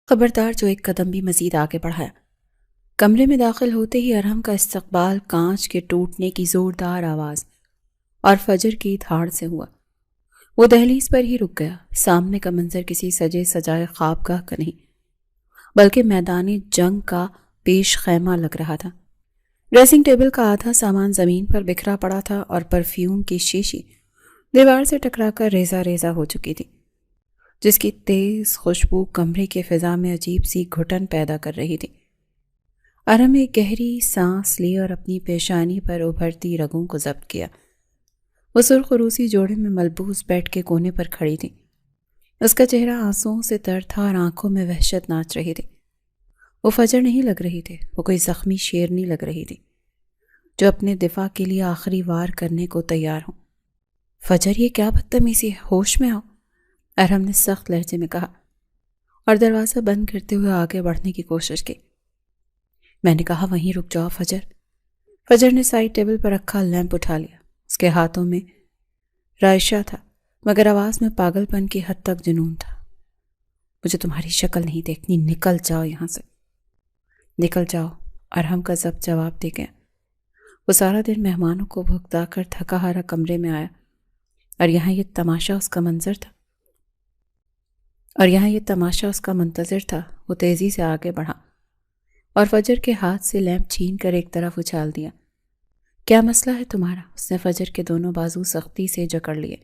خبردار جو ایک قدم بھی مزید آگے بڑھایا۔ کمرے میں داخل ہوتے ہی ارحم کا استقبال کانچ کے ٹوٹنے کی زوردار آواز اور فجر کی دھاڑ سے ہوا۔ وہ دہلیز پر ہی رک گیا۔ سامنے کا منظر کسی سجے سجائے خوابگاہ کا نہیں بلکہ میدان جنگ کا پیش خیمہ لگ رہا تھا۔ ڈریسنگ ٹیبل کا آدھا سامان زمین پر بکھرا پڑا تھا اور پرفیوم کی شیشی دیوار سے ٹکرا کر ریزہ ریزہ ہو چکی تھی، جس کی تیز خوشبو کمرے کے فضا میں عجیب سی گھٹن پیدا کر رہی تھی۔ ارحم ایک گہری سانس لی اور اپنی پیشانی پر ابھرتی رگوں کو ضبط کیا۔ وہ سرخ روسی جوڑے میں ملبوس بیڈ کے کونے پر کھڑی تھی۔ اس کا چہرہ آنسوؤں سے تر تھا اور آنکھوں میں وحشت ناچ رہی تھی۔ وہ فجر نہیں لگ رہی تھی، وہ کوئی زخمی شیرنی لگ رہی تھی جو اپنے دفاع کے لیے آخری وار کرنے کو تیار ہو۔ فجر، یہ کیا بدتمیزی ہے، ہوش میں آؤ، ارحم نے سخت لہجے میں کہا اور دروازہ بند کرتے ہوئے آگے بڑھنے کی کوشش کی۔ میں نے کہا وہیں رک جاؤ فجر۔ فجر نے سائڈ ٹیبل پر رکھا لیمپ اٹھا لیا۔ اس کے ہاتھوں میں رائشہ تھا مگر آواز میں پاگل پن کی حد تک جنون تھا۔ مجھے تمہاری شکل نہیں دیکھنی، نکل جاؤ یہاں سے، نکل جاؤ، ارحم کا ضبط جواب دے گیا۔ وہ سارا دن مہمانوں کو بھگتا کر تھکا ہارا کمرے میں آیا اور یہاں یہ تماشا اس کا منتظر تھا۔ وہ تیزی سے آگے بڑھا اور فجر کے ہاتھ سے لیمپ چھین کر ایک طرف اچھال دیا۔ کیا مسئلہ ہے تمہارا؟ اس نے فجر کے دونوں بازو سختی سے جکڑ لیے۔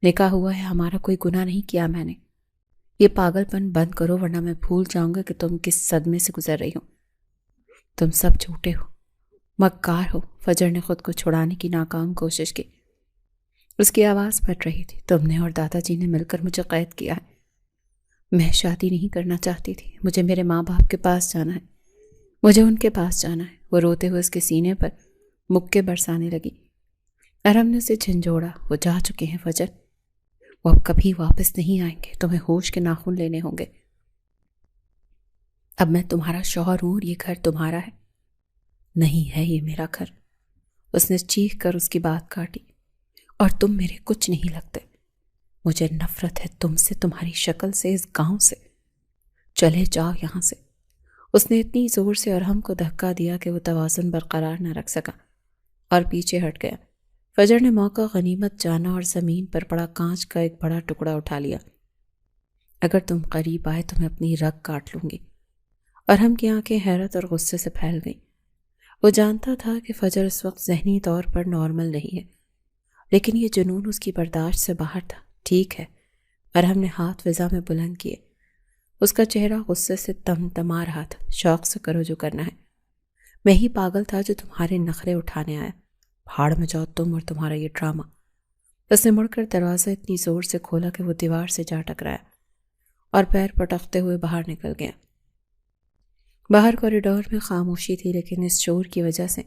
نکاح ہوا ہے، ہمارا کوئی گناہ نہیں کیا میں نے۔ یہ پاگل پن بند کرو ورنہ میں بھول جاؤں گا کہ تم کس صدمے سے گزر رہی ہو۔ تم سب جھوٹے ہو، مکار ہو، فجر نے خود کو چھڑانے کی ناکام کوشش کی۔ اس کی آواز پھٹ رہی تھی۔ تم نے اور دادا جی نے مل کر مجھے قید کیا ہے۔ میں شادی نہیں کرنا چاہتی تھی، مجھے میرے ماں باپ کے پاس جانا ہے، مجھے ان کے پاس جانا ہے۔ وہ روتے ہوئے اس کے سینے پر مکے برسانے لگی۔ ارحم نے اسے جھنجھوڑا۔ وہ جا چکے ہیں فجر، وہ اب کبھی واپس نہیں آئیں گے، تمہیں ہوش کے ناخن لینے ہوں گے۔ اب میں تمہارا شوہر ہوں اور یہ گھر تمہارا ہے۔ نہیں ہے یہ میرا گھر، اس نے چیخ کر اس کی بات کاٹی، اور تم میرے کچھ نہیں لگتے۔ مجھے نفرت ہے تم سے، تمہاری شکل سے، اس گاؤں سے۔ چلے جاؤ یہاں سے۔ اس نے اتنی زور سے ارحم کو دھکا دیا کہ وہ توازن برقرار نہ رکھ سکا اور پیچھے ہٹ گیا۔ فجر نے موقع غنیمت جانا اور زمین پر پڑا کانچ کا ایک بڑا ٹکڑا اٹھا لیا۔ اگر تم قریب آئے تو میں اپنی رگ کاٹ لوں گی۔ ارحم کی آنکھیں حیرت اور غصے سے پھیل گئیں۔ وہ جانتا تھا کہ فجر اس وقت ذہنی طور پر نارمل نہیں ہے، لیکن یہ جنون اس کی برداشت سے باہر تھا۔ ٹھیک ہے، ارحم نے ہاتھ فضا میں بلند کیے۔ اس کا چہرہ غصے سے تمتما رہا تھا۔ شوق سے کرو جو کرنا ہے، میں ہی پاگل تھا جو تمہارے نخرے اٹھانے آیا۔ بھاڑ میں جاؤ تم اور تمہارا یہ ڈرامہ۔ اس نے مڑ کر دروازہ اتنی زور سے کھولا کہ وہ دیوار سے جا ٹکرایا اور پیر پٹکتے ہوئے باہر نکل گیا۔ باہر کوریڈور میں خاموشی تھی، لیکن اس شور کی وجہ سے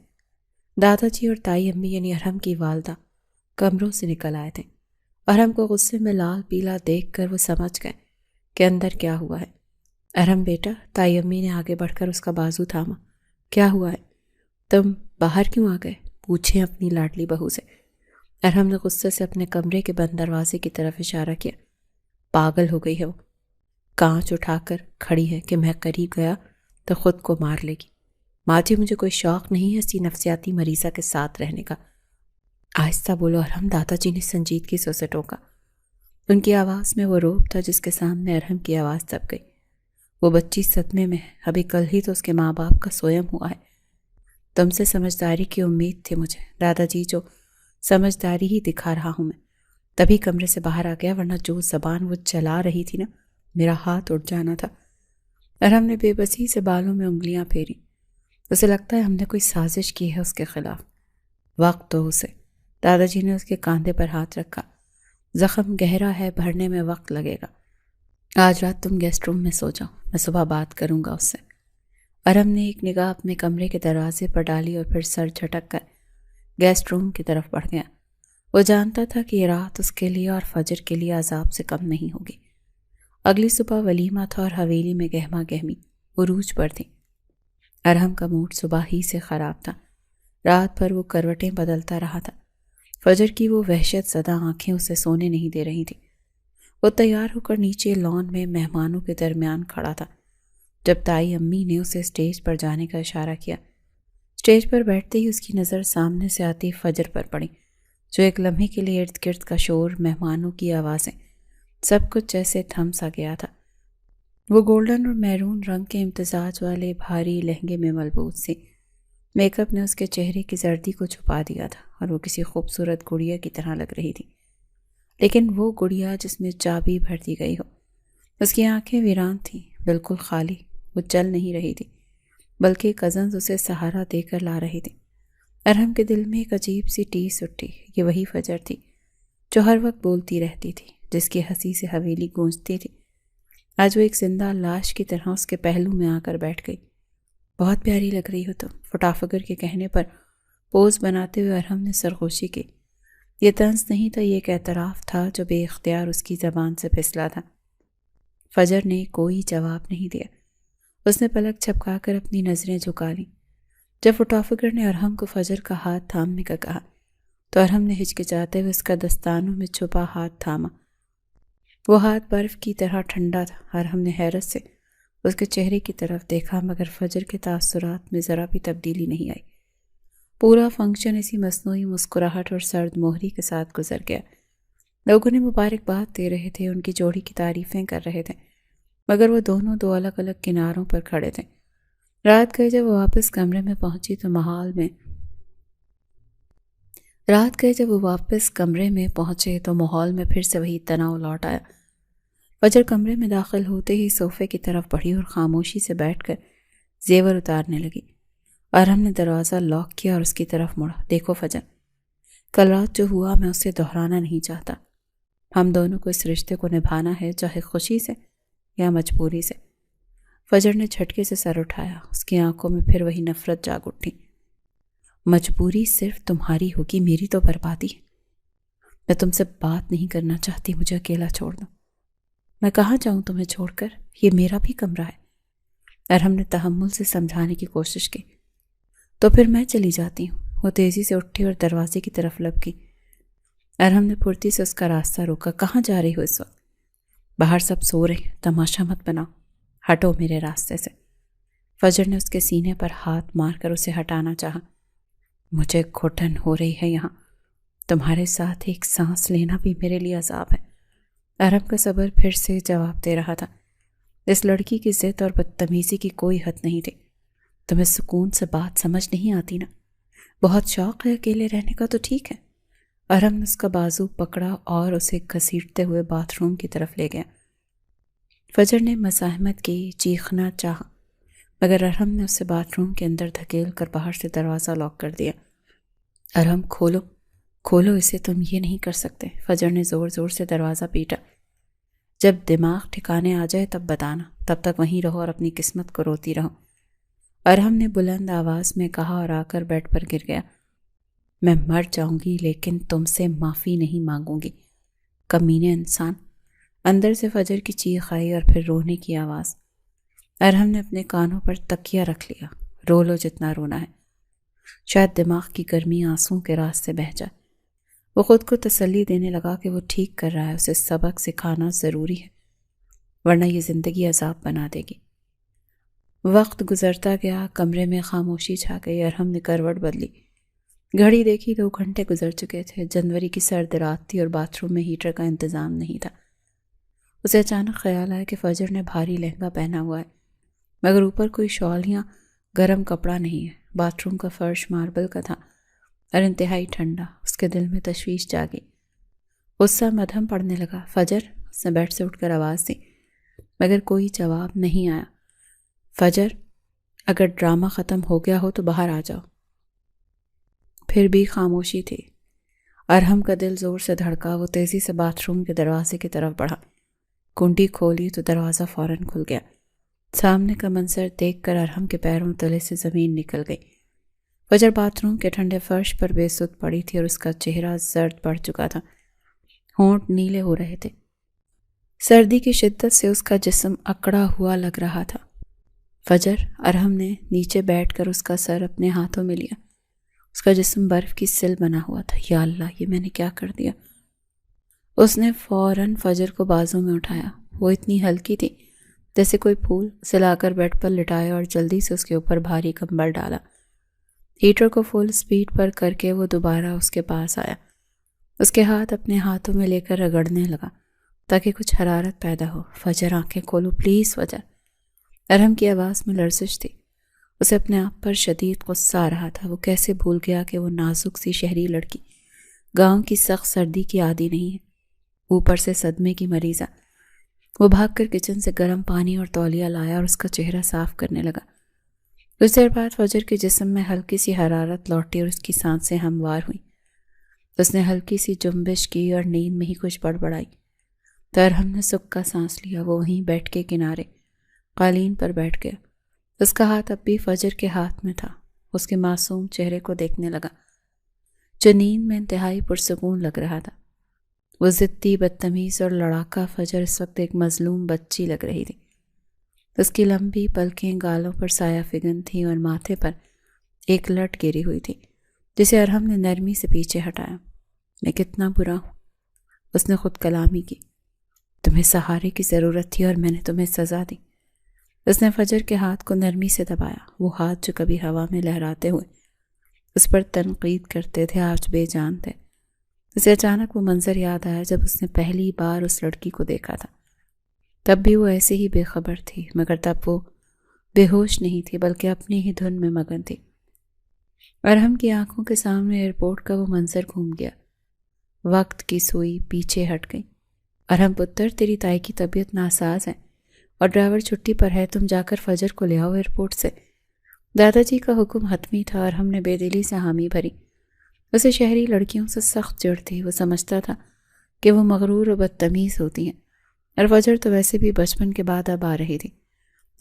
دادا جی اور تائی امی یعنی ارحم کی والدہ کمروں سے نکل آئے تھے۔ ارحم کو غصے میں لال پیلا دیکھ کر وہ سمجھ گئے کہ اندر کیا ہوا ہے۔ ارحم بیٹا، تائی امی نے آگے بڑھ کر اس کا بازو تھاما۔ کیا ہوا ہے؟ تم باہر کیوں آ گئے؟ پوچھیں اپنی لاڈلی بہو سے۔ ارحم نے غصے سے اپنے کمرے کے بند دروازے کی طرف اشارہ کیا۔ پاگل ہو گئی ہے وہ، کانچ اٹھا کر کھڑی ہے کہ میں قریب گیا تو خود کو مار لے گی۔ ماں جی، مجھے کوئی شوق نہیں ہے ایسی نفسیاتی مریضہ کے ساتھ رہنے کا۔ آہستہ بولو ارحم، دادا جی نے سنجیدگی سے اسے ٹوکا۔ ان کی آواز میں وہ روب تھا جس کے سامنے ارحم کی آواز دب گئی۔ وہ بچی صدمے میں ہے، ابھی کل ہی تو اس کے ماں باپ کا سوئم ہوا ہے۔ تم سے سمجھداری کی امید تھی مجھے دادا جی، جو سمجھداری ہی دکھا رہا ہوں میں، تبھی کمرے سے باہر آ گیا، ورنہ جو زبان وہ چلا رہی تھی نا، میرا ہاتھ اٹھ جانا تھا۔ ارحم نے بے بسی سے بالوں میں انگلیاں پھیری۔ اسے لگتا ہے ہم نے کوئی سازش کی ہے اس کے خلاف۔ وقت دو اسے۔ دادا جی نے اس کے کاندھے پر ہاتھ رکھا۔ زخم گہرا ہے، بھرنے میں وقت لگے گا۔ آج رات تم گیسٹ روم میں سو جاؤ، میں صبح بات کروں گا اس سے۔ ارحم نے ایک نگاہ اپنے کمرے کے دروازے پر ڈالی اور پھر سر جھٹک کر گیسٹ روم کی طرف بڑھ گیا۔ وہ جانتا تھا کہ یہ رات اس کے لیے اور فجر کے لیے عذاب سے کم نہیں ہوگی۔ اگلی صبح ولیمہ تھا اور حویلی میں گہما گہمی عروج پر تھی۔ ارحم کا موڈ صبح ہی سے خراب تھا۔ رات بھر وہ کروٹیں بدلتا رہا تھا۔ فجر کی وہ وحشت زدہ آنکھیں اسے سونے نہیں دے رہی تھی۔ وہ تیار ہو کر نیچے لان میں مہمانوں کے درمیان کھڑا تھا جب تائی امی نے اسے اسٹیج پر جانے کا اشارہ کیا۔ اسٹیج پر بیٹھتے ہی اس کی نظر سامنے سے آتی فجر پر پڑی، جو ایک لمحے کے لیے ارد گرد کا شور، مہمانوں کی آوازیں، سب کچھ جیسے تھم سا گیا تھا۔ وہ گولڈن اور میرون رنگ کے امتزاج والے بھاری لہنگے میں ملبوس تھی۔ میک اپ نے اس کے چہرے کی زردی کو چھپا دیا تھا اور وہ کسی خوبصورت گڑیا کی طرح لگ رہی تھی، لیکن وہ گڑیا جس میں چابی بھر دی گئی ہو۔ اس کی آنکھیں ویران تھیں، بالکل خالی، وہ چل نہیں رہی تھی، بلکہ کزنز اسے سہارا دے کر لا رہی تھی۔ ارحم کے دل میں ایک عجیب سی ٹیس اٹھی۔ یہ وہی فجر تھی جو ہر وقت بولتی رہتی تھی، جس کی ہنسی سے حویلی گونجتی تھی۔ آج وہ ایک زندہ لاش کی طرح اس کے پہلو میں آ کر بیٹھ گئی۔ بہت پیاری لگ رہی ہو تم، فٹافگر کے کہنے پر پوز بناتے ہوئے ارحم نے سرخوشی کی۔ یہ طنز نہیں تھا، یہ ایک اعتراف تھا جو بے اختیار اس کی زبان سے پھسلا تھا۔ فجر نے کوئی جواب نہیں دیا۔ اس نے پلک چھپکا کر اپنی نظریں جھکا لیں۔ جب فٹافگر نے ارحم کو فجر کا ہاتھ تھامنے کا کہا تو ارحم نے ہچکچاتے ہوئے اس کا دستانوں میں چھپا ہاتھ تھاما۔ وہ ہاتھ برف کی طرح ٹھنڈا تھا۔ ارحم نے حیرت سے اس کے چہرے کی طرف دیکھا، مگر فجر کے تاثرات میں ذرا بھی تبدیلی نہیں آئی۔ پورا فنکشن اسی مصنوعی مسکراہٹ اور سرد مہری کے ساتھ گزر گیا۔ لوگ انہیں مبارکباد دے رہے تھے، ان کی جوڑی کی تعریفیں کر رہے تھے، مگر وہ دونوں دو الگ الگ کناروں پر کھڑے تھے۔ رات گئے جب وہ واپس کمرے میں پہنچی تو ماحول میں پھر سے وہی تناؤ لوٹ آیا۔ فجر کمرے میں داخل ہوتے ہی صوفے کی طرف بڑھی اور خاموشی سے بیٹھ کر زیور اتارنے لگی۔ ارحم نے دروازہ لاک کیا اور اس کی طرف مڑا۔ دیکھو فجر، کل رات جو ہوا میں اسے دہرانا نہیں چاہتا۔ ہم دونوں کو اس رشتے کو نبھانا ہے، چاہے خوشی سے یا مجبوری سے۔ فجر نے جھٹکے سے سر اٹھایا، اس کی آنکھوں میں پھر وہی نفرت جاگ اٹھی۔ مجبوری صرف تمہاری ہوگی، میری تو بربادی ہے۔ میں تم سے بات نہیں کرنا چاہتی، مجھے اکیلا چھوڑ دو۔ میں کہاں جاؤں تمہیں چھوڑ کر؟ یہ میرا بھی کمرہ ہے۔ ارحم نے تحمل سے سمجھانے کی کوشش کی۔ تو پھر میں چلی جاتی ہوں۔ وہ تیزی سے اٹھی اور دروازے کی طرف لپکی۔ ارحم نے پھرتی سے اس کا راستہ روکا۔ کہاں جا رہی ہو اس وقت؟ باہر سب سو رہے ہیں، تماشا مت بناؤ، ہٹو میرے راستے سے۔ فجر نے اس کے سینے پر ہاتھ مار کر اسے ہٹانا چاہا۔ مجھے گھٹن ہو رہی ہے یہاں، تمہارے ساتھ ایک سانس لینا بھی میرے لیے عذاب ہے۔ ارحم کا صبر پھر سے جواب دے رہا تھا۔ اس لڑکی کی ضد اور بدتمیزی کی کوئی حد نہیں تھی۔ تمہیں سکون سے بات سمجھ نہیں آتی نا؟ بہت شوق ہے اکیلے رہنے کا تو ٹھیک ہے۔ ارحم نے اس کا بازو پکڑا اور اسے گھسیٹتے ہوئے باتھ روم کی طرف لے گیا۔ فجر نے مزاحمت کی، چیخنا چاہا، مگر ارحم نے اسے باتھ روم کے اندر دھکیل کر باہر سے دروازہ لاک کر دیا۔ ارحم کھولو اسے، تم یہ نہیں کر سکتے۔ فجر نے زور زور سے دروازہ پیٹا۔ جب دماغ ٹھکانے آ جائے تب بتانا، تب تک وہیں رہو اور اپنی قسمت کو روتی رہو، ارحم نے بلند آواز میں کہا اور آ کر بیڈ پر گر گیا۔ میں مر جاؤں گی لیکن تم سے معافی نہیں مانگوں گی، کمینے انسان۔ اندر سے فجر کی چیخ آئی اور پھر رونے کی آواز۔ ارحم نے اپنے کانوں پر تکیہ رکھ لیا۔ رو لو جتنا رونا ہے، شاید دماغ کی گرمی آنسوں کے راستے بہہ جائے۔ وہ خود کو تسلی دینے لگا کہ وہ ٹھیک کر رہا ہے، اسے سبق سکھانا ضروری ہے، ورنہ یہ زندگی عذاب بنا دے گی۔ وقت گزرتا گیا، کمرے میں خاموشی چھا گئی۔ ارحم نے کروٹ بدلی، گھڑی دیکھی، 2 گھنٹے گزر چکے تھے۔ جنوری کی سرد رات تھی اور باتھ روم میں ہیٹر کا انتظام نہیں تھا۔ اسے اچانک خیال آیا کہ فجر نے بھاری لہنگا پہنا ہوا ہے، مگر اوپر کوئی شال یا گرم کپڑا نہیں ہے۔ باتھ روم کا فرش ماربل کا تھا اور انتہائی ٹھنڈا۔ اس کے دل میں تشویش جاگی، غصہ مدھم پڑنے لگا۔ فجر، اس نے بیڈ سے اٹھ کر آواز دی، مگر کوئی جواب نہیں آیا۔ فجر، اگر ڈرامہ ختم ہو گیا ہو تو باہر آ جاؤ۔ پھر بھی خاموشی تھی۔ ارحم کا دل زور سے دھڑکا۔ وہ تیزی سے باتھ روم کے دروازے کی طرف بڑھا، کنڈی کھولی تو دروازہ فوراً کھل گیا۔ سامنے کا منظر دیکھ کر ارحم کے پیروں تلے سے زمین نکل گئی۔ فجر باتھ روم کے ٹھنڈے فرش پر بے سود پڑی تھی اور اس کا چہرہ زرد پڑ چکا تھا، ہونٹ نیلے ہو رہے تھے۔ سردی کی شدت سے اس کا جسم اکڑا ہوا لگ رہا تھا۔ فجر، ارحم نے نیچے بیٹھ کر اس کا سر اپنے ہاتھوں میں لیا۔ اس کا جسم برف کی سل بنا ہوا تھا۔ یا اللہ، یہ میں نے کیا کر دیا؟ اس نے فوراً فجر کو بازوں میں اٹھایا۔ وہ اتنی ہلکی تھی جیسے کوئی پھول۔ اسے لا کر بیڈ پر لٹایا اور جلدی سے اس کے اوپر بھاری کمبل ڈالا۔ ہیٹر کو فل سپیڈ پر کر کے وہ دوبارہ اس کے پاس آیا۔ اس کے ہاتھ اپنے ہاتھوں میں لے کر رگڑنے لگا تاکہ کچھ حرارت پیدا ہو۔ فجر آنکھیں کھولو پلیز فجر۔ ارحم کی آواز میں لرزش تھی۔ اسے اپنے آپ پر شدید غصہ آ رہا تھا۔ وہ کیسے بھول گیا کہ وہ نازک سی شہری لڑکی گاؤں کی سخت سردی کی عادی نہیں ہے، اوپر سے صدمے کی مریضہ۔ وہ بھاگ کر کچن سے گرم پانی اور تولیہ لایا اور اس کا چہرہ صاف کرنے لگا۔ کچھ دیر بعد فجر کے جسم میں ہلکی سی حرارت لوٹی اور اس کی سانسیں ہموار ہوئیں۔ اس نے ہلکی سی جنبش کی اور نیند میں ہی کچھ بڑبڑائی۔ تو ارحم نے سکا سانس لیا۔ وہ وہیں بیٹھ کے کنارے قالین پر بیٹھ گیا۔ اس کا ہاتھ اب بھی فجر کے ہاتھ میں تھا۔ اس کے معصوم چہرے کو دیکھنے لگا جو نیند میں انتہائی پرسکون لگ رہا تھا۔ وہ ضدی، بدتمیز اور لڑاکا فجر اس وقت ایک مظلوم بچی لگ رہی تھی۔ اس کی لمبی پلکیں گالوں پر سایہ فگن تھیں اور ماتھے پر ایک لٹ گری ہوئی تھی جسے ارحم نے نرمی سے پیچھے ہٹایا۔ میں کتنا برا ہوں، اس نے خود کلامی کی۔ تمہیں سہارے کی ضرورت تھی اور میں نے تمہیں سزا دی۔ اس نے فجر کے ہاتھ کو نرمی سے دبایا۔ وہ ہاتھ جو کبھی ہوا میں لہراتے ہوئے اس پر تنقید کرتے تھے آج بے جان تھے۔ اسے اچانک وہ منظر یاد آیا جب اس نے پہلی بار اس لڑکی کو دیکھا تھا۔ تب بھی وہ ایسے ہی بے خبر تھی، مگر تب وہ بے ہوش نہیں تھی بلکہ اپنی ہی دھن میں مگن تھی۔ ارحم کی آنکھوں کے سامنے ایئرپورٹ کا وہ منظر گھوم گیا۔ وقت کی سوئی پیچھے ہٹ گئی۔ ارحم پتر، تیری تائی کی طبیعت ناساز ہے اور ڈرائیور چھٹی پر ہے، تم جا کر فجر کو لے آؤ ایئرپورٹ سے۔ دادا جی کا حکم حتمی تھا۔ ارحم نے بے دلی سے حامی بھری۔ اسے شہری لڑکیوں سے سخت چڑ تھی۔ وہ سمجھتا تھا کہ وہ مغرور و بدتمیز ہوتی ہیں، اور فجر تو ویسے بھی بچپن کے بعد اب آ رہی تھی۔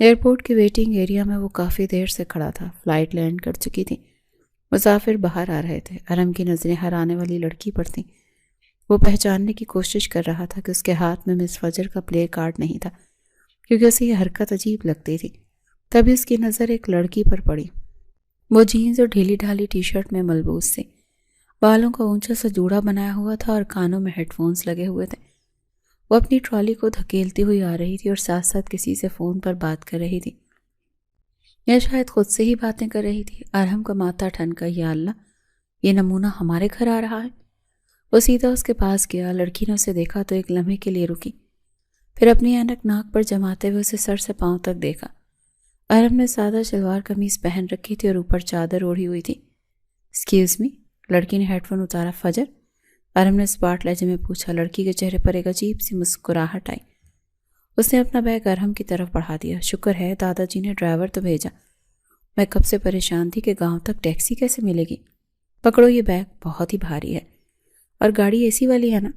ایئرپورٹ کی ویٹنگ ایریا میں وہ کافی دیر سے کھڑا تھا۔ فلائٹ لینڈ کر چکی تھی۔ مسافر باہر آ رہے تھے۔ ارحم کی نظریں ہر آنے والی لڑکی پر تھیں۔ وہ پہچاننے کی کوشش کر رہا تھا کہ اس کے ہاتھ میں مس فجر کا پلے کارڈ نہیں تھا، کیونکہ اسے یہ حرکت عجیب لگتی تھی۔ تبھی اس کی نظر ایک لڑکی پر پڑی۔ وہ جینز اور ڈھیلی ڈھالی ٹی شرٹ میں ملبوس تھی۔ بالوں کا اونچا سا جوڑا بنایا ہوا تھا اور کانوں میں ہیڈ فونز لگے ہوئے تھے۔ وہ اپنی ٹرالی کو دھکیلتی ہوئی آ رہی تھی اور ساتھ ساتھ کسی سے فون پر بات کر رہی تھی، یا شاید خود سے ہی باتیں کر رہی تھی۔ ارحم کا ماتھا ٹھنکا، یا اللہ، یہ نمونہ ہمارے گھر آ رہا ہے۔ وہ سیدھا اس کے پاس گیا۔ لڑکی نے اسے دیکھا تو ایک لمحے کے لیے رکی، پھر اپنی اینک ناک پر جماتے ہوئے اسے سر سے پاؤں تک دیکھا۔ ارحم نے سادہ شلوار قمیص پہن رکھی تھی اور اوپر چادر اوڑھی ہوئی تھی۔ ایکسکیوز می، لڑکی نے ہیڈ فون اتارا۔ فجر؟ ارحم نے اسپاٹ لہجے میں پوچھا۔ لڑکی کے چہرے پر ایک عجیب سی مسکراہٹ آئی۔ اس نے اپنا بیگ ارحم کی طرف بڑھا دیا۔ شکر ہے دادا جی نے ڈرائیور تو بھیجا، میں کب سے پریشان تھی کہ گاؤں تک ٹیکسی کیسے ملے گی۔ پکڑو یہ بیگ، بہت ہی بھاری ہے، اور گاڑی اے سی والی ہے نا،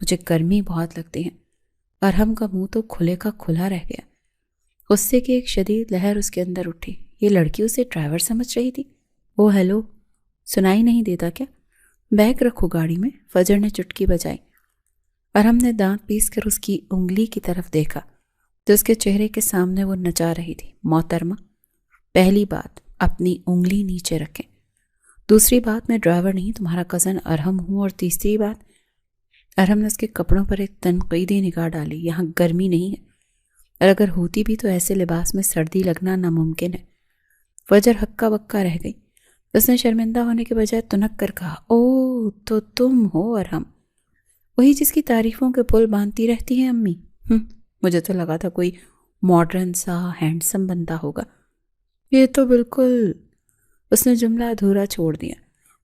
مجھے گرمی بہت لگتی ہے۔ ارحم کا منہ تو کھلے کا کھلا رہ گیا۔ غصے کی ایک شدید لہر اس کے اندر اٹھی۔ یہ لڑکی اسے ڈرائیور سمجھ رہی تھی۔ او ہیلو، سنائی نہیں دیتا کیا؟ بیگ رکھو گاڑی میں، فجر نے چٹکی بجائی۔ ارحم نے دانت پیس کر اس کی انگلی کی طرف دیکھا تو اس کے چہرے کے سامنے وہ نچا رہی تھی۔ محترمہ، پہلی بات اپنی انگلی نیچے رکھیں، دوسری بات میں ڈرائیور نہیں تمہارا کزن ارحم ہوں، اور تیسری بات، ارحم نے اس کے کپڑوں پر ایک تنقیدی نگاہ ڈالی، یہاں گرمی نہیں ہے، اور اگر ہوتی بھی تو ایسے لباس میں سردی لگنا ناممکن ہے۔ فجر ہکا بکا رہ گئی۔ اس نے شرمندہ ہونے کے بجائے تنک کر کہا، او تو تم ہو ارحم، وہی جس کی تعریفوں کے پل باندھتی رہتی ہیں امی؟ مجھے تو لگا تھا کوئی ماڈرن سا ہینڈسم بندہ ہوگا۔ یہ تو بالکل، اس نے جملہ ادھورا چھوڑ دیا،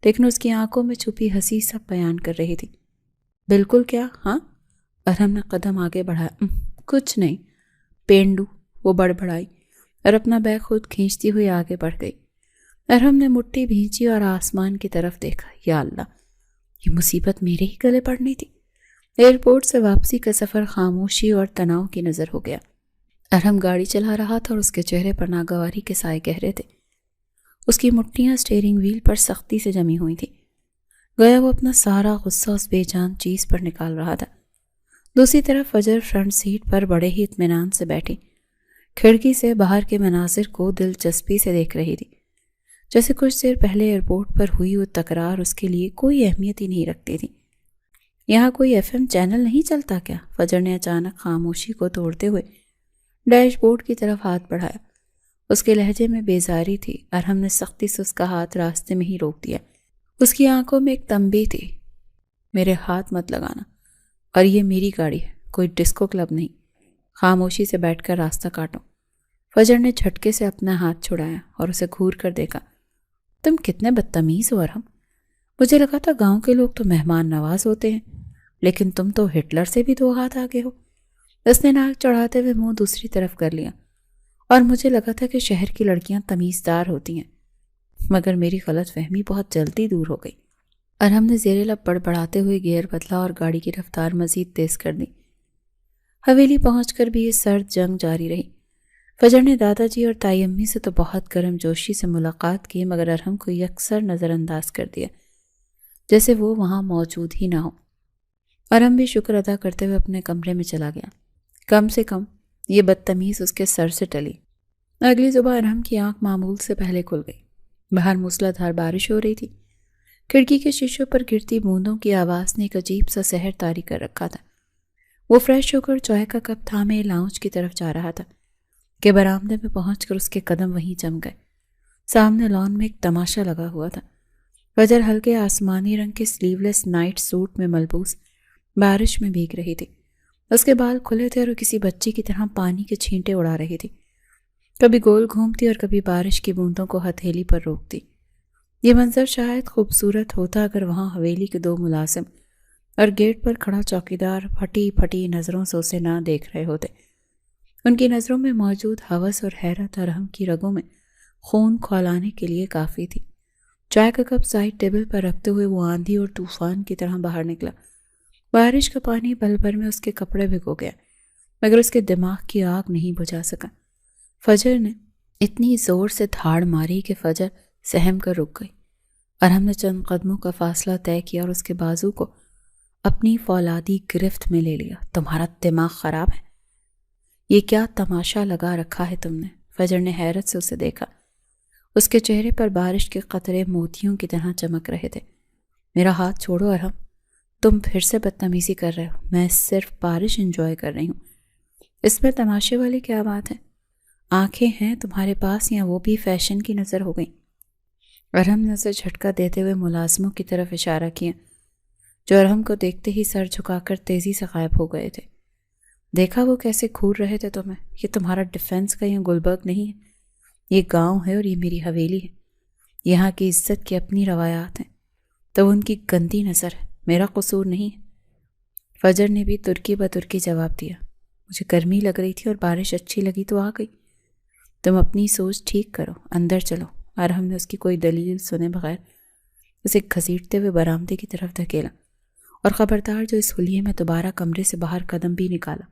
لیکن اس کی آنکھوں میں چھپی ہنسی سب بیان کر رہی تھی۔ بالکل کیا؟ ہاں؟ ارحم نے قدم آگے بڑھایا۔ کچھ نہیں پینڈو، وہ بڑبڑائی اور اپنا بیگ خود کھینچتی ہوئی آگے بڑھ گئی۔ ارحم نے مٹھی بھینچی اور آسمان کی طرف دیکھا۔ یا اللہ، یہ مصیبت میرے ہی گلے پڑنی تھی۔ ایئرپورٹ سے واپسی کا سفر خاموشی اور تناؤ کی نظر ہو گیا۔ ارحم گاڑی چلا رہا تھا اور اس کے چہرے پر ناگواری کے سائے گہرے تھے۔ اس کی مٹھیاں سٹیئرنگ وہیل پر سختی سے جمی ہوئی تھیں۔ گویا وہ اپنا سارا غصہ اس بے جان چیز پر نکال رہا تھا۔ دوسری طرف فجر فرنٹ سیٹ پر بڑے ہی اطمینان سے بیٹھی، کھڑکی سے باہر کے مناظر کو دلچسپی سے دیکھ رہی تھی، جیسے کچھ دیر پہلے ایئرپورٹ پر ہوئی وہ تکرار اس کے لیے کوئی اہمیت ہی نہیں رکھتی تھی۔ یہاں کوئی FM چینل نہیں چلتا کیا؟ فجر نے اچانک خاموشی کو توڑتے ہوئے ڈیش بورڈ کی طرف ہاتھ بڑھایا۔ اس کے لہجے میں بیزاری تھی۔ ارحم نے سختی سے اس کا ہاتھ راستے میں ہی روک دیا۔ اس کی آنکھوں میں ایک تنبیہ تھی، میرے ہاتھ مت لگانا، اور یہ میری گاڑی ہے، کوئی ڈسکو کلب نہیں۔ خاموشی سے بیٹھ کر راستہ کاٹو۔ فجر نے جھٹکے سے اپنا ہاتھ چھڑایا اور اسے گھور کر دیکھا۔ تم کتنے بدتمیز ہو ارحم، مجھے لگا تھا گاؤں کے لوگ تو مہمان نواز ہوتے ہیں، لیکن تم تو ہٹلر سے بھی 2 ہاتھ آگے ہو۔ اس نے ناک چڑھاتے ہوئے منہ دوسری طرف کر لیا۔ اور مجھے لگا تھا کہ شہر کی لڑکیاں تمیزدار ہوتی ہیں، مگر میری غلط فہمی بہت جلدی دور ہو گئی۔ ارحم نے زیر لب بڑبڑاتے ہوئے گیئر بدلا اور گاڑی کی رفتار مزید تیز کر دی۔ حویلی پہنچ کر بھی یہ سرد جنگ جاری رہی۔ فجر نے دادا جی اور تائی امی سے تو بہت گرم جوشی سے ملاقات کی، مگر ارحم کو یکسر نظر انداز کر دیا، جیسے وہ وہاں موجود ہی نہ ہو۔ ارحم بھی شکر ادا کرتے ہوئے اپنے کمرے میں چلا گیا۔ کم سے کم یہ بدتمیز اس کے سر سے ٹلی۔ اگلی صبح ارحم کی آنکھ معمول سے پہلے کھل گئی۔ باہر موسلادھار بارش ہو رہی تھی۔ کھڑکی کے شیشوں پر گرتی بوندوں کی آواز نے ایک عجیب سا سحر طاری کر رکھا تھا۔ وہ فریش ہو کر چائے کا کپ تھامے لاؤنج کی طرف جا رہا تھا کہ برآمدے میں پہنچ کر اس کے قدم وہیں جم گئے۔ سامنے لان میں ایک تماشا لگا ہوا تھا۔ فجر ہلکے آسمانی رنگ کے سلیو لیس نائٹ سوٹ میں ملبوس بارش میں بھیگ رہی تھی۔ اس کے بال کھلے تھے اور کسی بچی کی طرح پانی کے چھینٹے اڑا رہی تھی، کبھی گول گھومتی اور کبھی بارش کی بوندوں کو ہتھیلی پر روکتی۔ یہ منظر شاید خوبصورت ہوتا اگر وہاں حویلی کے 2 ملازم اور گیٹ پر کھڑا چوکیدار پھٹی پھٹی نظروں سے اسے نہ دیکھ رہے ہوتے۔ ان کی نظروں میں موجود ہوس اور حیرت ارحم کی رگوں میں خون کھولانے کے لیے کافی تھی۔ چائے کا کپ سائڈ ٹیبل پر رکھتے ہوئے وہ آندھی اور طوفان کی طرح باہر نکلا۔ بارش کا پانی پل بھر میں اس کے کپڑے بھگو گیا، مگر اس کے دماغ کی آگ نہیں بجھا سکا۔ فجر نے اتنی زور سے دھاڑ ماری کہ فجر سہم کر رک گئی۔ ارحم نے چند قدموں کا فاصلہ طے کیا اور اس کے بازو کو اپنی فولادی گرفت میں لے لیا۔ تمہارا دماغ خراب ہے؟ یہ کیا تماشا لگا رکھا ہے تم نے؟ فجر نے حیرت سے اسے دیکھا۔ اس کے چہرے پر بارش کے قطرے موتیوں کی طرح چمک رہے تھے۔ میرا ہاتھ چھوڑو ارحم، تم پھر سے بدتمیزی کر رہے ہو۔ میں صرف بارش انجوائے کر رہی ہوں، اس میں تماشے والی کیا بات ہے؟ آنکھیں ہیں تمہارے پاس یا وہ بھی فیشن کی نظر ہو گئی؟ ارحم نے اسے جھٹکا دیتے ہوئے ملازموں کی طرف اشارہ کیا، جو ارحم کو دیکھتے ہی سر جھکا کر تیزی سے غائب ہو گئے تھے۔ دیکھا وہ کیسے گھور رہے تھے تمہیں؟ یہ تمہارا ڈیفنس کا یا گلبرگ نہیں ہے، یہ گاؤں ہے اور یہ میری حویلی ہے۔ یہاں کی عزت کی اپنی روایات ہیں، تو ان کی گندی نظر ہے، میرا قصور نہیں ہے۔ فجر نے بھی ترکی بترکی جواب دیا۔ مجھے گرمی لگ رہی تھی اور بارش اچھی لگی تو آ گئی۔ تم اپنی سوچ ٹھیک کرو، اندر چلو۔ ارحم نے اس کی کوئی دلیل سنے بغیر اسے گھسیٹتے ہوئے برآمدے کی طرف دھکیلا اور خبردار جو اس حلیے میں دوبارہ کمرے سے باہر قدم بھی نکالا۔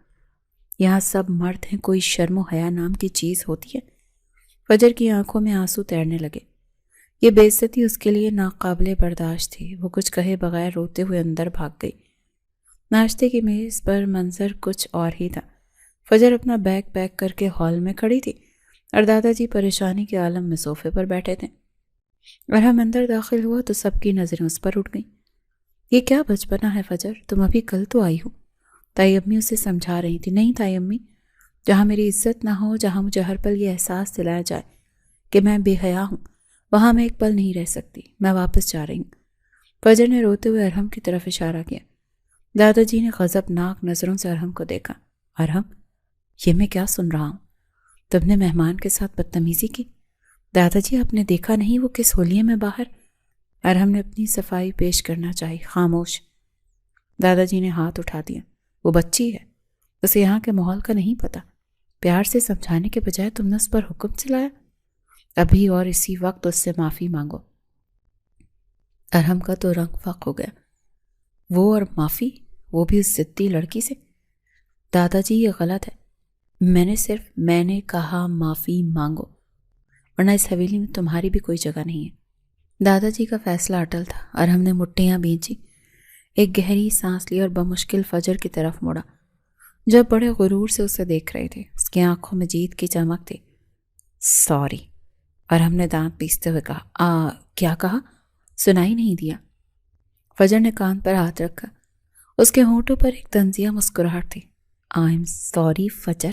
یہاں سب مرد ہیں، کوئی شرم و حیا نام کی چیز ہوتی ہے؟ فجر کی آنکھوں میں آنسو تیرنے لگے۔ یہ بے عزتی اس کے لیے ناقابل برداشت تھی۔ وہ کچھ کہے بغیر روتے ہوئے اندر بھاگ گئی۔ ناشتے کی میز پر منظر کچھ اور ہی تھا۔ فجر اپنا بیگ پیک کر کے ہال میں کھڑی تھی اور دادا جی پریشانی کے عالم میں صوفے پر بیٹھے تھے۔ ارحم اندر داخل ہوا تو سب کی نظریں اس پر اٹھ گئیں۔ یہ کیا بچپنا ہے فجر، تم ابھی کل تو آئی ہو۔ تائی امی اسے سمجھا رہی تھی۔ نہیں تائی امی، جہاں میری عزت نہ ہو، جہاں مجھے ہر پل یہ احساس دلایا جائے کہ میں بے حیا ہوں، وہاں میں ایک پل نہیں رہ سکتی، میں واپس جا رہی ہوں۔ فجر نے روتے ہوئے ارحم کی طرف اشارہ کیا۔ دادا جی نے غضبناک نظروں سے ارحم کو دیکھا۔ ارحم، یہ میں کیا سن رہا ہوں؟ تم نے مہمان کے ساتھ بدتمیزی کی؟ دادا جی آپ نے دیکھا نہیں وہ کس ہولیے میں باہر؟ ارحم نے اپنی صفائی پیش کرنا چاہی۔ خاموش۔ دادا جی نے ہاتھ اٹھا دیا۔ وہ بچی ہے، اسے یہاں کے ماحول کا نہیں پتا۔ پیار سے سمجھانے کے بجائے تم نے اس پر حکم چلایا۔ ابھی اور اسی وقت اس سے معافی مانگو۔ ارحم کا تو رنگ فاق ہو گیا۔ وہ اور معافی، وہ بھی اس ضدی لڑکی سے؟ دادا جی یہ غلط ہے۔ میں نے کہا معافی مانگو، ورنہ اس حویلی میں تمہاری بھی کوئی جگہ نہیں ہے۔ دادا جی کا فیصلہ اٹل تھا۔ ارحم نے مٹھیاں بھینچی، ایک گہری سانس لی اور بمشکل فجر کی طرف مڑا، جب بڑے غرور سے اسے دیکھ رہے تھے۔ اس کی آنکھوں میں جیت کی چمک تھی۔ سوری، ارحم نے دانت پیستے ہوئے کہا۔ کیا کہا؟ سنائی نہیں دیا۔ فجر نے کان پر ہاتھ رکھا اس کے ہونٹوں پر ایک طنزیہ مسکراہٹ تھی۔ آئی ایم سوری فجر،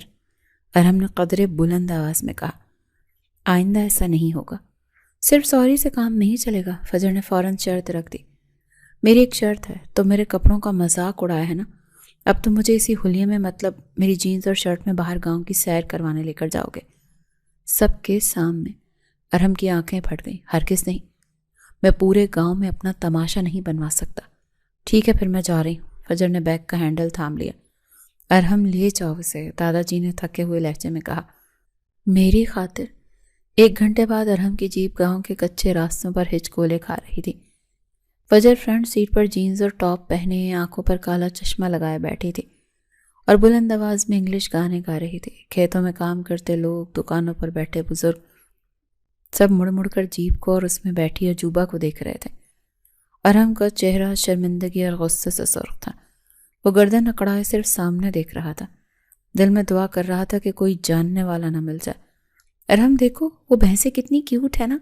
ارحم نے قدرے بلند آواز میں کہا۔ آئندہ ایسا نہیں ہوگا۔ صرف سوری سے کام نہیں چلے گا، فجر نے فوراً شرط رکھ دی۔ میری ایک شرط ہے، تم میرے کپڑوں کا مذاق اڑایا ہے نا، اب تم مجھے اسی حلیے میں، مطلب میری جینز اور شرٹ میں باہر گاؤں کی سیر کروانے لے کر جاؤ گے؟ سب کے سامنے؟ ارحم کی آنکھیں پھٹ گئیں۔ ہرگز نہیں، میں پورے گاؤں میں اپنا تماشا نہیں بنوا سکتا۔ ٹھیک ہے پھر میں جا رہی ہوں۔ فجر نے بیگ کا ہینڈل تھام لیا۔ ارحم لے جاؤ اسے، دادا جی نے تھکے ہوئے لہجے میں کہا۔ میری خاطر؟ 1 گھنٹے بعد ارحم کی جیپ گاؤں کے کچے راستوں پر ہچکولے کھا رہی تھی۔ فجر فرنٹ سیٹ پر جینز اور ٹاپ پہنے، آنکھوں پر کالا چشمہ لگائے بیٹھی تھی اور بلند آواز میں انگلش گانے گا رہی تھی۔ کھیتوں میں کام کرتے لوگ، دکانوں پر بیٹھے بزرگ، سب مڑ مڑ کر جیپ کو اور اس میں بیٹھی عجوبہ کو دیکھ رہے تھے۔ ارحم کا چہرہ شرمندگی اور غصے سے سرخ تھا۔ وہ گردن اکڑائے صرف سامنے دیکھ رہا تھا، دل میں دعا کر رہا تھا کہ کوئی جاننے والا نہ مل جائے۔ ارحم دیکھو، وہ بھینسیں کتنی کیوٹ ہے نا؟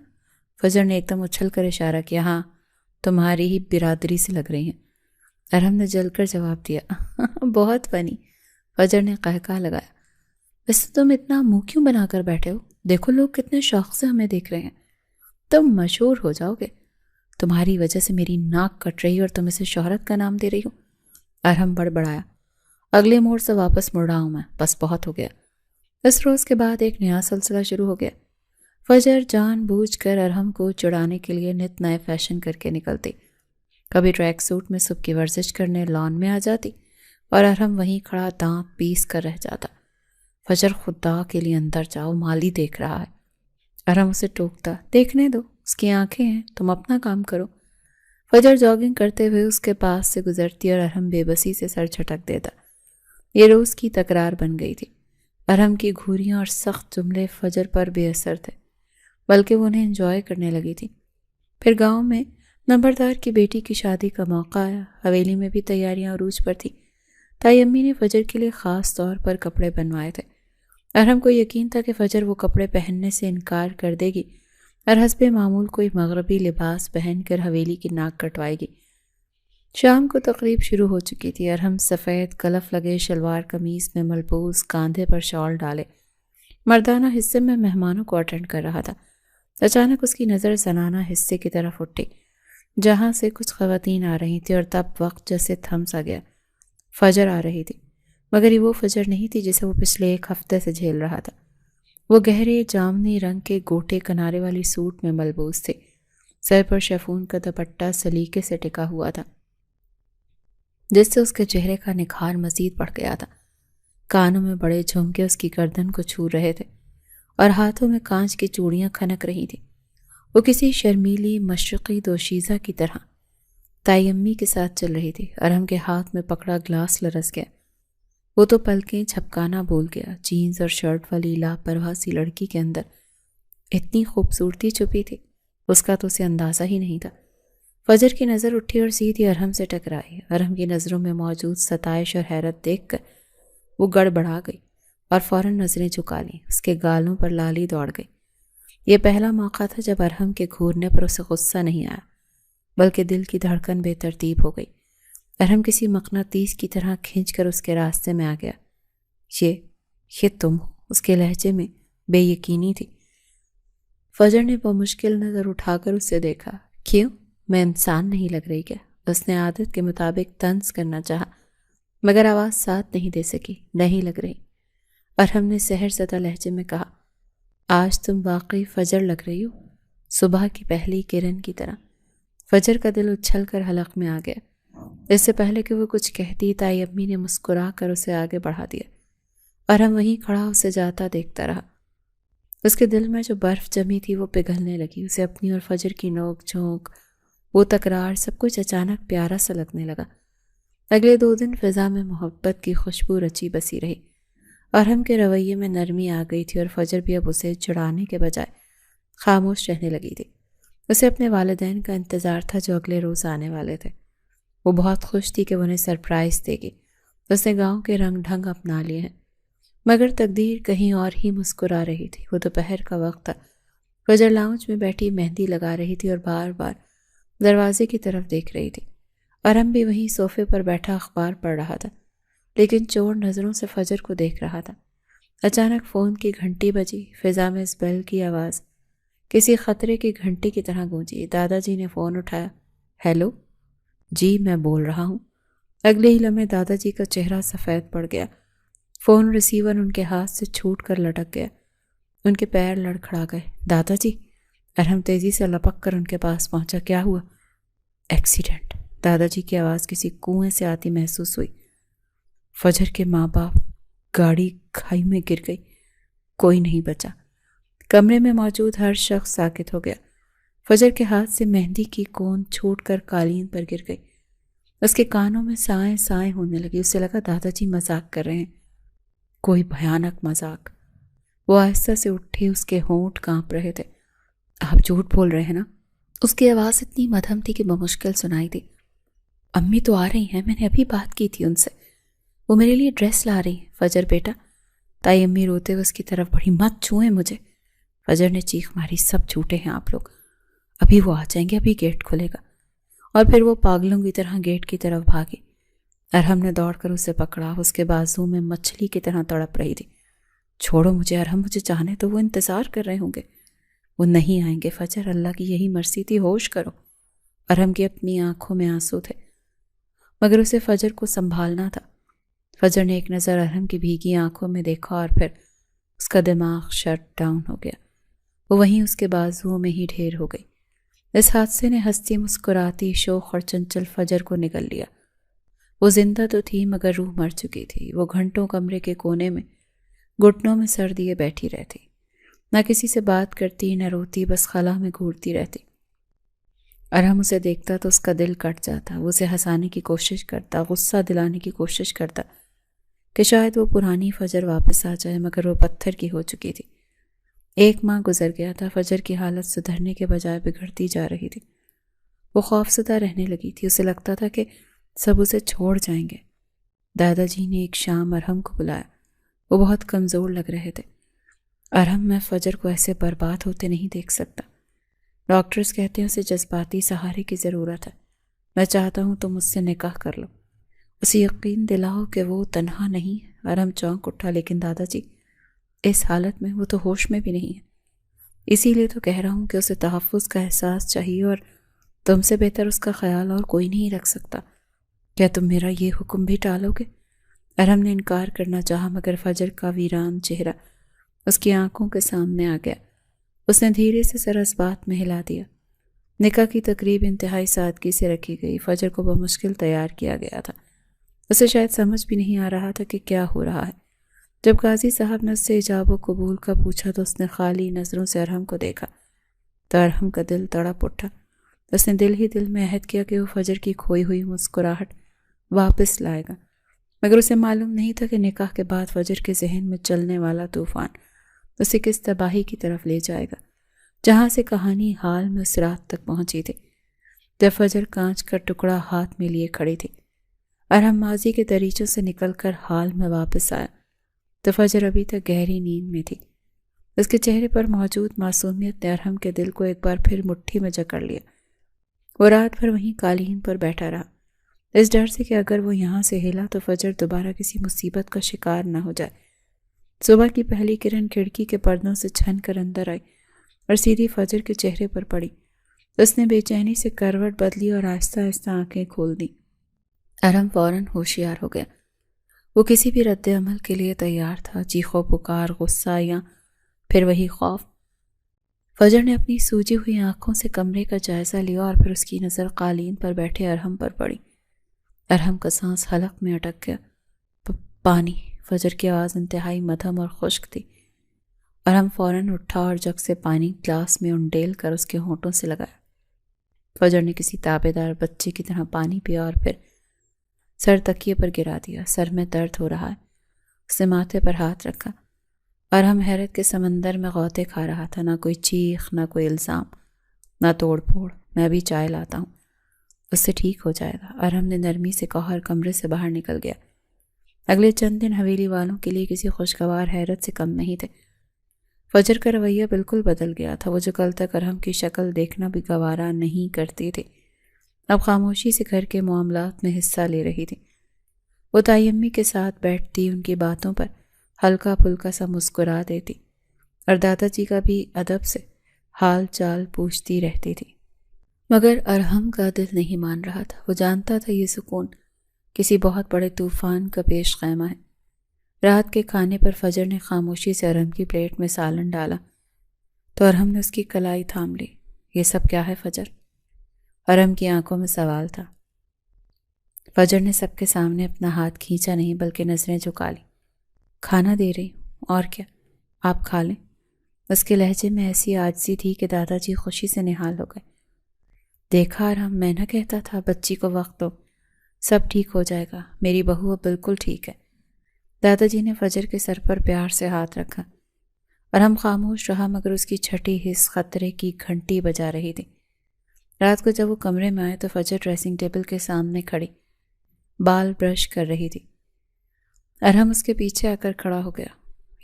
فجر نے ایک دم اچھل کر اشارہ کیا۔ ہاں، تمہاری ہی برادری سے لگ رہی ہیں، ارحم نے جل کر جواب دیا۔ بہت فنی، فجر نے قہقہ لگایا۔ ویسے تم اتنا منہ کیوں بنا کر بیٹھے ہو؟ دیکھو لوگ کتنے شوق سے ہمیں دیکھ رہے ہیں، تم مشہور ہو جاؤ گے۔ تمہاری وجہ سے میری ناک کٹ رہی اور تم اسے شہرت کا نام دے رہی ہو۔ ارحم بڑبڑایا۔ اگلے موڑ سے واپس مڑ رہا ہوں میں، بس بہت ہو گیا۔ اس روز کے بعد ایک نیا سلسلہ شروع ہو گیا۔ فجر جان بوجھ کر ارحم کو چڑانے کے لیے نت نئے فیشن کر کے نکلتی۔ کبھی ٹریک سوٹ میں صبح کی ورزش کرنے لان میں آ جاتی اور ارحم وہیں کھڑا دانت پیس کر رہ جاتا۔ فجر، خدا کے لیے اندر جاؤ، مالی دیکھ رہا ہے۔ ارحم اسے ٹوکتا۔ دیکھنے دو، اس کی آنکھیں ہیں، تم اپنا کام کرو۔ فجر جاگنگ کرتے ہوئے اس کے پاس سے گزرتی اور ارحم بے بسی سے سر جھٹک دیتا۔ یہ روز کی تکرار بن گئی تھی۔ ارحم کی گھوریاں اور سخت جملے فجر پر بے اثر تھے، بلکہ وہ انہیں انجوائے کرنے لگی تھی۔ پھر گاؤں میں نمبردار کی بیٹی کی شادی کا موقع آیا۔ حویلی میں بھی تیاریاں عروج پر تھی۔ تائی امی نے فجر کے لیے خاص طور پر کپڑے بنوائے تھے۔ ارحم کو یقین تھا کہ فجر وہ کپڑے پہننے سے انکار کر دے گی اور حسب معمول کوئی مغربی لباس پہن کر حویلی کی ناک کٹوائے گی۔ شام کو تقریب شروع ہو چکی تھی۔ ارحم سفید کلف لگے شلوار قمیص میں ملبوس، کاندھے پر شال ڈالے، مردانہ حصے میں مہمانوں کو اٹینڈ کر رہا تھا۔ اچانک اس کی نظر زنانہ حصے کی طرف اٹھی، جہاں سے کچھ خواتین آ رہی تھیں، اور تب وقت جیسے تھم سا گیا۔ فجر آ رہی تھی، مگر یہ وہ فجر نہیں تھی جسے وہ پچھلے 1 ہفتے سے جھیل رہا تھا۔ وہ گہرے جامنی رنگ کے گوٹے کنارے والی سوٹ میں ملبوس تھی، سر پر شیفون کا دوپٹہ سلیقے سے ٹکا ہوا تھا، جس سے اس کے چہرے کا نکھار مزید بڑھ گیا تھا۔ کانوں میں بڑے جھمکے اس کی گردن کو چھو رہے تھے اور ہاتھوں میں کانچ کی چوڑیاں کھنک رہی تھیں۔ وہ کسی شرمیلی مشرقی دوشیزہ کی طرح تائی امی کے ساتھ چل رہی تھی۔ ارحم کے ہاتھ میں پکڑا گلاس لرز گیا۔ وہ تو پلکیں جھپکانا بھول گیا۔ جینز اور شرٹ والی لاپرواہ سی لڑکی کے اندر اتنی خوبصورتی چھپی تھی، اس کا تو اسے اندازہ ہی نہیں تھا۔ فجر کی نظر اٹھی اور سیدھی ارحم سے ٹکرائی۔ ارحم کی نظروں میں موجود ستائش اور حیرت دیکھ کر وہ گڑبڑا گئی اور فوراً نظریں جھکا لیں۔ اس کے گالوں پر لالی دوڑ گئی۔ یہ پہلا موقع تھا جب ارحم کے گھورنے پر اسے غصہ نہیں آیا، بلکہ دل کی دھڑکن بے ترتیب ہو گئی۔ ارحم کسی مقناطیس کی طرح کھینچ کر اس کے راستے میں آ گیا۔ یہ تم ہو؟ اس کے لہجے میں بے یقینی تھی۔ فجر نے بمشکل نظر اٹھا کر اسے دیکھا۔ کیوں؟ میں انسان نہیں لگ رہی کیا؟ اس نے عادت کے مطابق طنز کرنا چاہا، مگر آواز ساتھ نہیں دے سکی۔ نہیں لگ رہی، ارحم نے سحر زدہ لہجے میں کہا۔ آج تم واقعی فجر لگ رہی ہو، صبح کی پہلی کرن کی طرح۔ فجر کا دل اچھل کر حلق میں آ گیا۔ اس سے پہلے کہ وہ کچھ کہتی، تائی امی نے مسکرا کر اسے آگے بڑھا دیا۔ ارحم وہیں کھڑا اسے جاتا دیکھتا رہا۔ اس کے دل میں جو برف جمی تھی وہ پگھلنے لگی۔ اسے اپنی اور فجر کی نوک جھونک، وہ تکرار، سب کچھ اچانک پیارا سا لگنے لگا۔ اگلے 2 دن فضا میں محبت کی خوشبو رچی بسی رہی۔ ارحم کے رویے میں نرمی آ گئی تھی اور فجر بھی اب اسے چڑھانے کے بجائے خاموش رہنے لگی تھی۔ اسے اپنے والدین کا انتظار تھا جو اگلے روز آنے والے تھے۔ وہ بہت خوش تھی کہ وہ انہیں سرپرائز دے گی۔ اس نے گاؤں کے رنگ ڈھنگ اپنا لیے ہیں، مگر تقدیر کہیں اور ہی مسکرا رہی تھی۔ وہ دوپہر کا وقت تھا۔ فجر لاؤنج میں بیٹھی مہندی لگا رہی تھی اور بار بار دروازے کی طرف دیکھ رہی تھی۔ ارم بھی وہیں صوفے پر بیٹھا اخبار پڑھ رہا تھا، لیکن چور نظروں سے فجر کو دیکھ رہا تھا۔ اچانک فون کی گھنٹی بجی، فضا میں اس بیل کی آواز کسی خطرے کی گھنٹی کی طرح گونجی۔ دادا جی نے فون اٹھایا۔ ہیلو؟ جی میں بول رہا ہوں۔ اگلے ہی لمحے دادا جی کا چہرہ سفید پڑ گیا، فون ریسیور ان کے ہاتھ سے چھوٹ کر لٹک گیا، ان کے پیر لڑکھڑا گئے۔ دادا جی! ارحم تیزی سے لپک کر ان کے پاس پہنچا۔ کیا ہوا؟ ایکسیڈنٹ! دادا جی کی آواز کسی کنویں سے آتی محسوس ہوئی۔ فجر کے ماں باپ، گاڑی کھائی میں گر گئی، کوئی نہیں بچا۔ کمرے میں موجود ہر شخص ساکت ہو گیا۔ فجر کے ہاتھ سے مہندی کی کون چھوٹ کر قالین پر گر گئی۔ اس کے کانوں میں سائیں سائیں ہونے لگی۔ اسے لگا دادا جی مذاق کر رہے ہیں، کوئی بھیانک مذاق۔ وہ آہستہ سے اٹھی، اس کے ہونٹ کانپ رہے تھے۔ آپ جھوٹ بول رہے ہیں نا؟ اس کی آواز اتنی مدھم تھی کہ بمشکل سنائی دی۔ امی تو آ رہی ہیں، میں نے ابھی بات کی تھی ان سے، وہ میرے لیے ڈریس لا رہی ہیں۔ فجر بیٹا، تائی امی روتے ہوئے اس کی طرف بڑھی۔ مت چھوئیں مجھے! فجر نے چیخ ماری۔ سب جھوٹے ہیں آپ لوگ، ابھی وہ آ جائیں گے، ابھی گیٹ کھلے گا۔ اور پھر وہ پاگلوں کی طرح گیٹ کی طرف بھاگی۔ ارحم نے دوڑ کر اسے پکڑا، اس کے بازو میں مچھلی کی طرح تڑپ رہی تھی۔ چھوڑو مجھے ارحم، مجھے چاہنے تو، وہ انتظار کر رہے ہوں گے۔ وہ نہیں آئیں گے فجر، اللہ کی یہی مرضی تھی، ہوش کرو۔ ارحم کی اپنی آنکھوں میں آنسو تھے، مگر اسے فجر کو سنبھالنا تھا۔ فجر نے ایک نظر ارحم کی بھیگی آنکھوں میں دیکھا اور پھر اس کا دماغ شٹ ڈاؤن ہو گیا۔ وہ وہیں اس کے بازوؤں میں ہی ڈھیر ہو گئی۔ اس حادثے نے ہستی مسکراتی شوخ اور چنچل فجر کو نگل لیا۔ وہ زندہ تو تھی مگر روح مر چکی تھی۔ وہ گھنٹوں کمرے کے کونے میں گھٹنوں میں سر دیے بیٹھی رہتی، نہ کسی سے بات کرتی نہ روتی، بس خلا میں گھورتی رہتی۔ ارحم اسے دیکھتا تو اس کا دل کٹ جاتا، وہ اسے ہنسانے کی کوشش کرتا، غصہ دلانے کی کوشش کرتا کہ شاید وہ پرانی فجر واپس آ جائے، مگر وہ پتھر کی ہو چکی تھی۔ ایک ماہ گزر گیا تھا، فجر کی حالت سدھرنے کے بجائے بگڑتی جا رہی تھی۔ وہ خوفزدہ رہنے لگی تھی، اسے لگتا تھا کہ سب اسے چھوڑ جائیں گے۔ دادا جی نے ایک شام ارحم کو بلایا، وہ بہت کمزور لگ رہے تھے۔ ارحم، میں فجر کو ایسے برباد ہوتے نہیں دیکھ سکتا۔ ڈاکٹرز کہتے ہیں اسے جذباتی سہارے کی ضرورت ہے۔ میں چاہتا ہوں تم اس سے نکاح کر لو، اسے یقین دلاؤ کہ وہ تنہا نہیں ہے۔ ارحم چونک اٹھا، لیکن دادا جی اس حالت میں وہ تو ہوش میں بھی نہیں ہے، اسی لیے تو کہہ رہا ہوں کہ اسے تحفظ کا احساس چاہیے، اور تم سے بہتر اس کا خیال اور کوئی نہیں رکھ سکتا۔ کیا تم میرا یہ حکم بھی ٹالو گے؟ ارحم نے انکار کرنا چاہا، مگر فجر کا ویران چہرہ اس کی آنکھوں کے سامنے آ گیا۔ اس نے دھیرے سے سر اس بات میں ہلا دیا۔ نکاح کی تقریب انتہائی سادگی سے رکھی گئی۔ فجر کو بمشکل تیار کیا گیا تھا، اسے شاید سمجھ بھی نہیں آ رہا تھا کہ کیا ہو رہا ہے۔ جب قاضی صاحب نے اس سے ایجاب و قبول کا پوچھا تو اس نے خالی نظروں سے ارحم کو دیکھا تو ارحم کا دل تڑپ اٹھا۔ اس نے دل ہی دل میں عہد کیا کہ وہ فجر کی کھوئی ہوئی مسکراہٹ واپس لائے گا، مگر اسے معلوم نہیں تھا کہ نکاح کے بعد فجر کے ذہن میں چلنے والا طوفان اسے کس تباہی کی طرف لے جائے گا، جہاں سے کہانی حال میں اس رات تک پہنچی تھی جب فجر کانچ کا ٹکڑا ہاتھ میں لیے کھڑی تھی۔ ارحم ماضی کے دریچوں سے نکل کر حال میں واپس آیا تو فجر ابھی تک گہری نیند میں تھی۔ اس کے چہرے پر موجود معصومیت نے ارحم کے دل کو ایک بار پھر مٹھی میں جکڑ لیا۔ وہ رات بھر وہیں قالین پر بیٹھا رہا، اس ڈر سے کہ اگر وہ یہاں سے ہلا تو فجر دوبارہ کسی مصیبت کا شکار نہ ہو جائے۔ صبح کی پہلی کرن کھڑکی کے پردوں سے چھن کر اندر آئی اور سیدھی فجر کے چہرے پر پڑی۔ اس نے بے چینی سے کروٹ بدلی اور آہستہ آہستہ آنکھیں کھول دیں۔ ارحم فوراً ہوشیار ہو گیا۔ وہ کسی بھی رد عمل کے لیے تیار تھا، چیخ و پکار، غصہ یا پھر وہی خوف۔ فجر نے اپنی سوجی ہوئی آنکھوں سے کمرے کا جائزہ لیا اور پھر اس کی نظر قالین پر بیٹھے ارحم پر پڑی۔ ارحم کا سانس حلق میں اٹک گیا۔ پانی! فجر کی آواز انتہائی مدھم اور خشک تھی۔ ارحم فوراً اٹھا اور جگ سے پانی گلاس میں انڈیل کر اس کے ہونٹوں سے لگایا۔ فجر نے کسی تابع دار بچے کی طرح پانی پیا اور پھر سر تکیے پر گرا دیا۔ سر میں درد ہو رہا ہے، اس نے ماتھے پر ہاتھ رکھا۔ ارحم حیرت کے سمندر میں غوطے کھا رہا تھا، نہ کوئی چیخ، نہ کوئی الزام، نہ توڑ پھوڑ۔ میں ابھی چائے لاتا ہوں، اس سے ٹھیک ہو جائے گا، ارحم نے نرمی سے کہا اور کمرے سے باہر نکل گیا۔ اگلے چند دن حویلی والوں کے لیے کسی خوشگوار حیرت سے کم نہیں تھے۔ فجر کا رویہ بالکل بدل گیا تھا۔ وہ جو کل تک ارحم کی شکل دیکھنا بھی گوارا نہیں کرتی تھی، اب خاموشی سے گھر کے معاملات میں حصہ لے رہی تھی۔ وہ تائی امی کے ساتھ بیٹھتی، ان کی باتوں پر ہلکا پھلکا سا مسکرا دیتی اور دادا جی کا بھی ادب سے حال چال پوچھتی رہتی تھی۔ مگر ارحم کا دل نہیں مان رہا تھا۔ وہ جانتا تھا یہ سکون کسی بہت بڑے طوفان کا پیش خیمہ ہے۔ رات کے کھانے پر فجر نے خاموشی سے ارحم کی پلیٹ میں سالن ڈالا تو ارحم نے اس کی کلائی تھام لی۔ یہ سب کیا ہے فجر؟ ارحم کی آنکھوں میں سوال تھا۔ فجر نے سب کے سامنے اپنا ہاتھ کھینچا نہیں بلکہ نظریں جھکا لی۔ کھانا دے رہی ہوں، اور کیا، آپ کھا لیں۔ اس کے لہجے میں ایسی عاجزی تھی کہ دادا جی خوشی سے نہال ہو گئے۔ دیکھا ارحم، میں نہ کہتا تھا بچی کو وقت دو، سب ٹھیک ہو جائے گا، میری بہو اب بالکل ٹھیک ہے۔ دادا جی نے فجر کے سر پر پیار سے ہاتھ رکھا۔ ارحم خاموش رہا مگر اس کی چھٹی حس خطرے کی گھنٹی بجا رہی تھی۔ رات کو جب وہ کمرے میں آئے تو فجر ڈریسنگ ٹیبل کے سامنے کھڑی بال برش کر رہی تھی۔ ارحم اس کے پیچھے آ کر کھڑا ہو گیا۔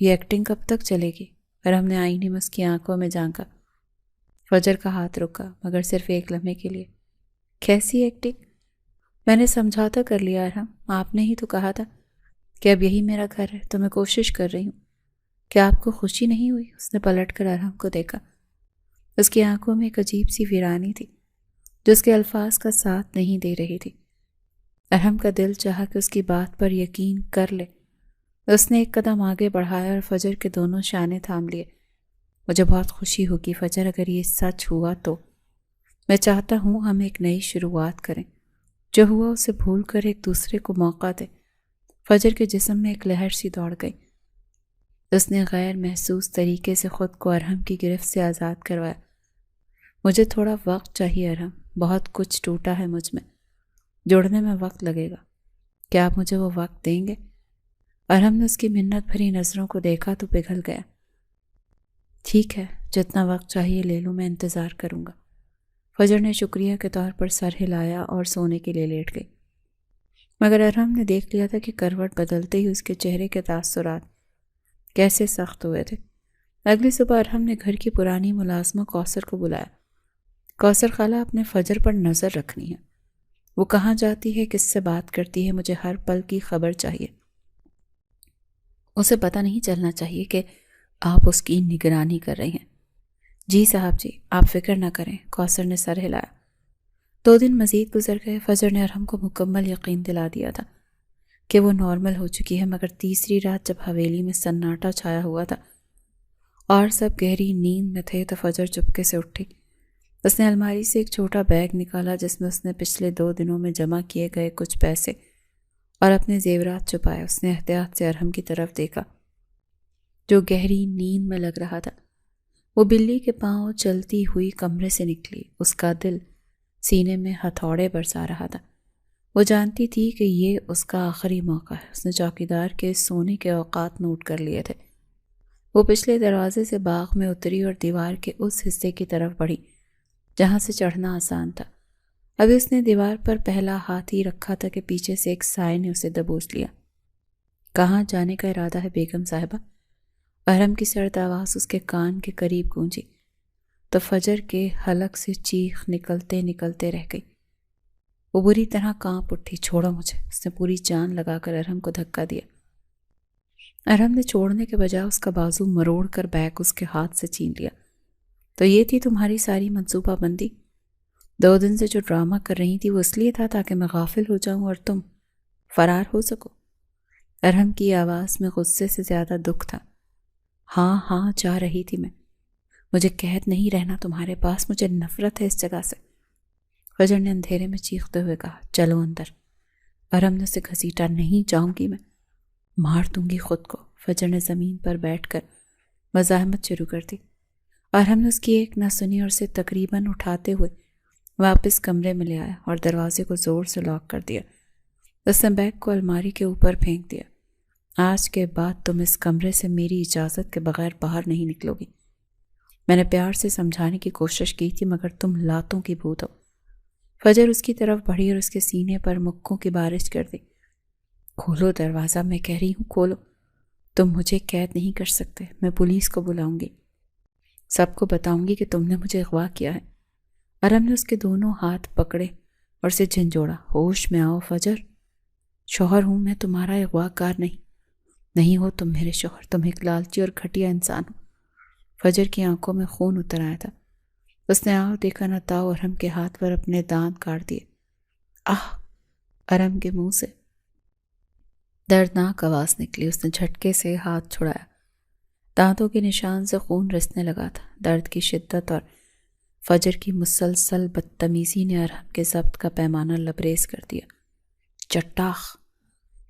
یہ ایکٹنگ کب تک چلے گی؟ ارحم نے آئینے میں اس کی آنکھوں میں جھانکا۔ فجر کا ہاتھ رکا مگر صرف ایک لمحے کے لیے۔ کیسی ایکٹنگ؟ میں نے سمجھوتا کر لیا ارحم، آپ نے ہی تو کہا تھا کہ اب یہی میرا گھر ہے، تو میں کوشش کر رہی ہوں۔ کیا آپ کو خوشی نہیں ہوئی؟ اس نے پلٹ کر ارحم کو دیکھا۔ اس کی آنکھوں میں ایک عجیب سی ویرانی تھی جو اس کے الفاظ کا ساتھ نہیں دے رہی تھی۔ ارحم کا دل چاہا کہ اس کی بات پر یقین کر لے۔ اس نے ایک قدم آگے بڑھایا اور فجر کے دونوں شانے تھام لیے۔ مجھے بہت خوشی ہوگی فجر اگر یہ سچ ہوا تو۔ میں چاہتا ہوں ہم ایک نئی شروعات کریں، جو ہوا اسے بھول کر ایک دوسرے کو موقع دے۔ فجر کے جسم میں ایک لہر سی دوڑ گئی۔ اس نے غیر محسوس طریقے سے خود کو ارحم کی گرفت سے آزاد کروایا۔ مجھے تھوڑا وقت چاہیے ارحم، بہت کچھ ٹوٹا ہے مجھ میں، جوڑنے میں وقت لگے گا۔ کیا آپ مجھے وہ وقت دیں گے؟ ارحم نے اس کی منت بھری نظروں کو دیکھا تو پگھل گیا۔ ٹھیک ہے، جتنا وقت چاہیے لے لوں، میں انتظار کروں گا۔ فجر نے شکریہ کے طور پر سر ہلایا اور سونے کے لیے لیٹ گئی۔ مگر ارحم نے دیکھ لیا تھا کہ کروٹ بدلتے ہی اس کے چہرے کے تاثرات کیسے سخت ہوئے تھے۔ اگلی صبح ارحم نے گھر کی پرانی ملازمہ کوثر کو بلایا۔ کوثر خالہ، اپنے فجر پر نظر رکھنی ہے۔ وہ کہاں جاتی ہے، کس سے بات کرتی ہے، مجھے ہر پل کی خبر چاہیے۔ اسے پتہ نہیں چلنا چاہیے کہ آپ اس کی نگرانی کر رہی ہیں۔ جی صاحب جی، آپ فکر نہ کریں، کوثر نے سر ہلایا۔ 2 دن مزید گزر گئے۔ فجر نے ارحم کو مکمل یقین دلا دیا تھا کہ وہ نارمل ہو چکی ہے، مگر تیسری رات جب حویلی میں سناٹا چھایا ہوا تھا اور سب گہری نیند میں تھے تو فجر چپکے سے اٹھی۔ اس نے الماری سے ایک چھوٹا بیگ نکالا جس میں اس نے پچھلے 2 دنوں میں جمع کیے گئے کچھ پیسے اور اپنے زیورات چھپائے۔ اس نے احتیاط سے ارحم کی طرف دیکھا جو گہری نیند میں لگ رہا تھا۔ وہ بلی کے پاؤں چلتی ہوئی کمرے سے نکلی۔ اس کا دل سینے میں ہتھوڑے برسا رہا تھا۔ وہ جانتی تھی کہ یہ اس کا آخری موقع ہے۔ اس نے چوکیدار کے سونے کے اوقات نوٹ کر لیے تھے۔ وہ پچھلے دروازے سے باغ میں اتری اور دیوار کے اس حصے کی طرف بڑھی جہاں سے چڑھنا آسان تھا۔ ابھی اس نے دیوار پر پہلا ہاتھ ہی رکھا تھا کہ پیچھے سے ایک سائے نے اسے دبوچ لیا۔ کہاں جانے کا ارادہ ہے بیگم صاحبہ؟ ارحم کی سرد آواز اس کے کان کے قریب گونجی تو فجر کے حلق سے چیخ نکلتے نکلتے رہ گئی۔ وہ بری طرح کانپ اٹھی۔ چھوڑو مجھے، اس نے پوری جان لگا کر ارحم کو دھکا دیا۔ ارحم نے چھوڑنے کے بجائے اس کا بازو مروڑ کر بیگ اس کے ہاتھ سے چھین لیا۔ تو یہ تھی تمہاری ساری منصوبہ بندی؟ 2 دن سے جو ڈرامہ کر رہی تھی وہ اس لیے تھا تاکہ میں غافل ہو جاؤں اور تم فرار ہو سکو؟ ارحم کی آواز میں غصے سے زیادہ دکھ تھا۔ ہاں ہاں، جا رہی تھی میں، مجھے قید نہیں رہنا تمہارے پاس، مجھے نفرت ہے اس جگہ سے۔ فجر نے اندھیرے میں چیختے ہوئے کہا، چلو اندر۔ ارحم نے اسے گھسیٹا، نہیں جاؤں گی میں، مار دوں گی خود کو۔ فجر نے زمین پر بیٹھ کر مزاحمت شروع کر دی۔ ارحم نے اس کی ایک نہ سنی اور اسے تقریباً اٹھاتے ہوئے واپس کمرے میں لے آیا اور دروازے کو زور سے لاک کر دیا۔ اس نے بیگ کو الماری کے اوپر پھینک دیا۔ آج کے بعد تم اس کمرے سے میری اجازت کے بغیر باہر نہیں نکلو گی۔ میں نے پیار سے سمجھانے کی کوشش کی تھی مگر تم لاتوں کی بھوت ہو۔ فجر اس کی طرف بڑھی اور اس کے سینے پر مکوں کی بارش کر دی۔ کھولو دروازہ، میں کہہ رہی ہوں کھولو۔ تم مجھے قید نہیں کر سکتے، میں پولیس کو بلاؤں گی، سب کو بتاؤں گی کہ تم نے مجھے اغوا کیا ہے۔ ارحم نے اس کے دونوں ہاتھ پکڑے اور اسے جھنجھوڑا۔ ہوش میں آؤ فجر، شوہر ہوں میں، تمہارا اغوا کار نہیں ہو تم میرے شوہر، تم ایک لالچی اور گھٹیا انسان ہو۔ فجر کی آنکھوں میں خون اتر آیا تھا۔ اس نے آؤ دیکھا نہ تاؤ ارہم کے ہاتھ پر اپنے دانت کاٹ دیے۔ آہ! ارہم کے منہ سے دردناک آواز نکلی۔ اس نے جھٹکے سے ہاتھ چھڑایا۔ دانتوں کے نشان سے خون رسنے لگا تھا۔ درد کی شدت اور فجر کی مسلسل بدتمیزی نے ارہم کے ضبط کا پیمانہ لبریز کر دیا۔ چٹاخ!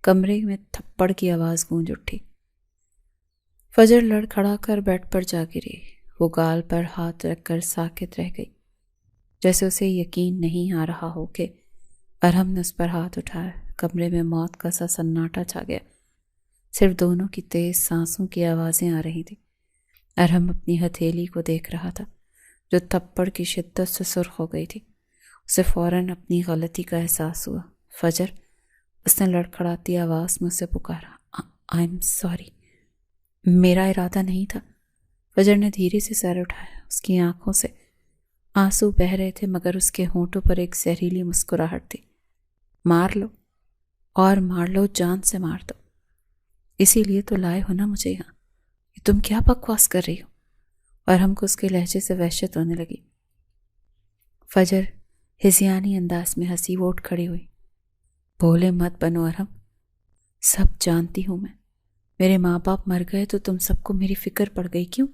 کمرے میں تھپڑ کی آواز گونج اٹھی۔ فجر لڑکھڑا کر بیڈ پر جا گری۔ وہ گال پر ہاتھ رکھ کر ساکت رہ گئی، جیسے اسے یقین نہیں آ رہا ہو کہ ارہم نے اس پر ہاتھ اٹھایا۔ کمرے میں موت کا سا سناٹا چھا گیا۔ صرف دونوں کی تیز سانسوں کی آوازیں آ رہی تھیں۔ ارہم اپنی ہتھیلی کو دیکھ رہا تھا جو تھپڑ کی شدت سے سرخ ہو گئی تھی۔ اسے فوراً اپنی غلطی کا احساس ہوا۔ فجر! اس نے لڑکھڑاتی آواز میں اسے پکارا۔ آئی ایم سوری، میرا ارادہ نہیں تھا۔ فجر نے دھیرے سے سر اٹھایا۔ اس کی آنکھوں سے آنسو بہہ رہے تھے مگر اس کے ہونٹوں پر ایک زہریلی مسکراہٹ تھی۔ مار لو اور مار لو، جان سے مار دو، اسی لیے تو لائے ہو نا مجھے یہاں۔ یہ تم کیا بکواس کر رہی ہو؟ اور ہم کو اس کے لہجے سے وحشت ہونے لگی۔ فجر ہذیانی انداز میں ہنسی۔ وہ اٹھ کھڑی ہوئی۔ بھولے مت بنو ارہم، سب جانتی ہوں میں۔ میرے ماں باپ مر گئے تو تم سب کو میری فکر پڑ گئی، کیوں؟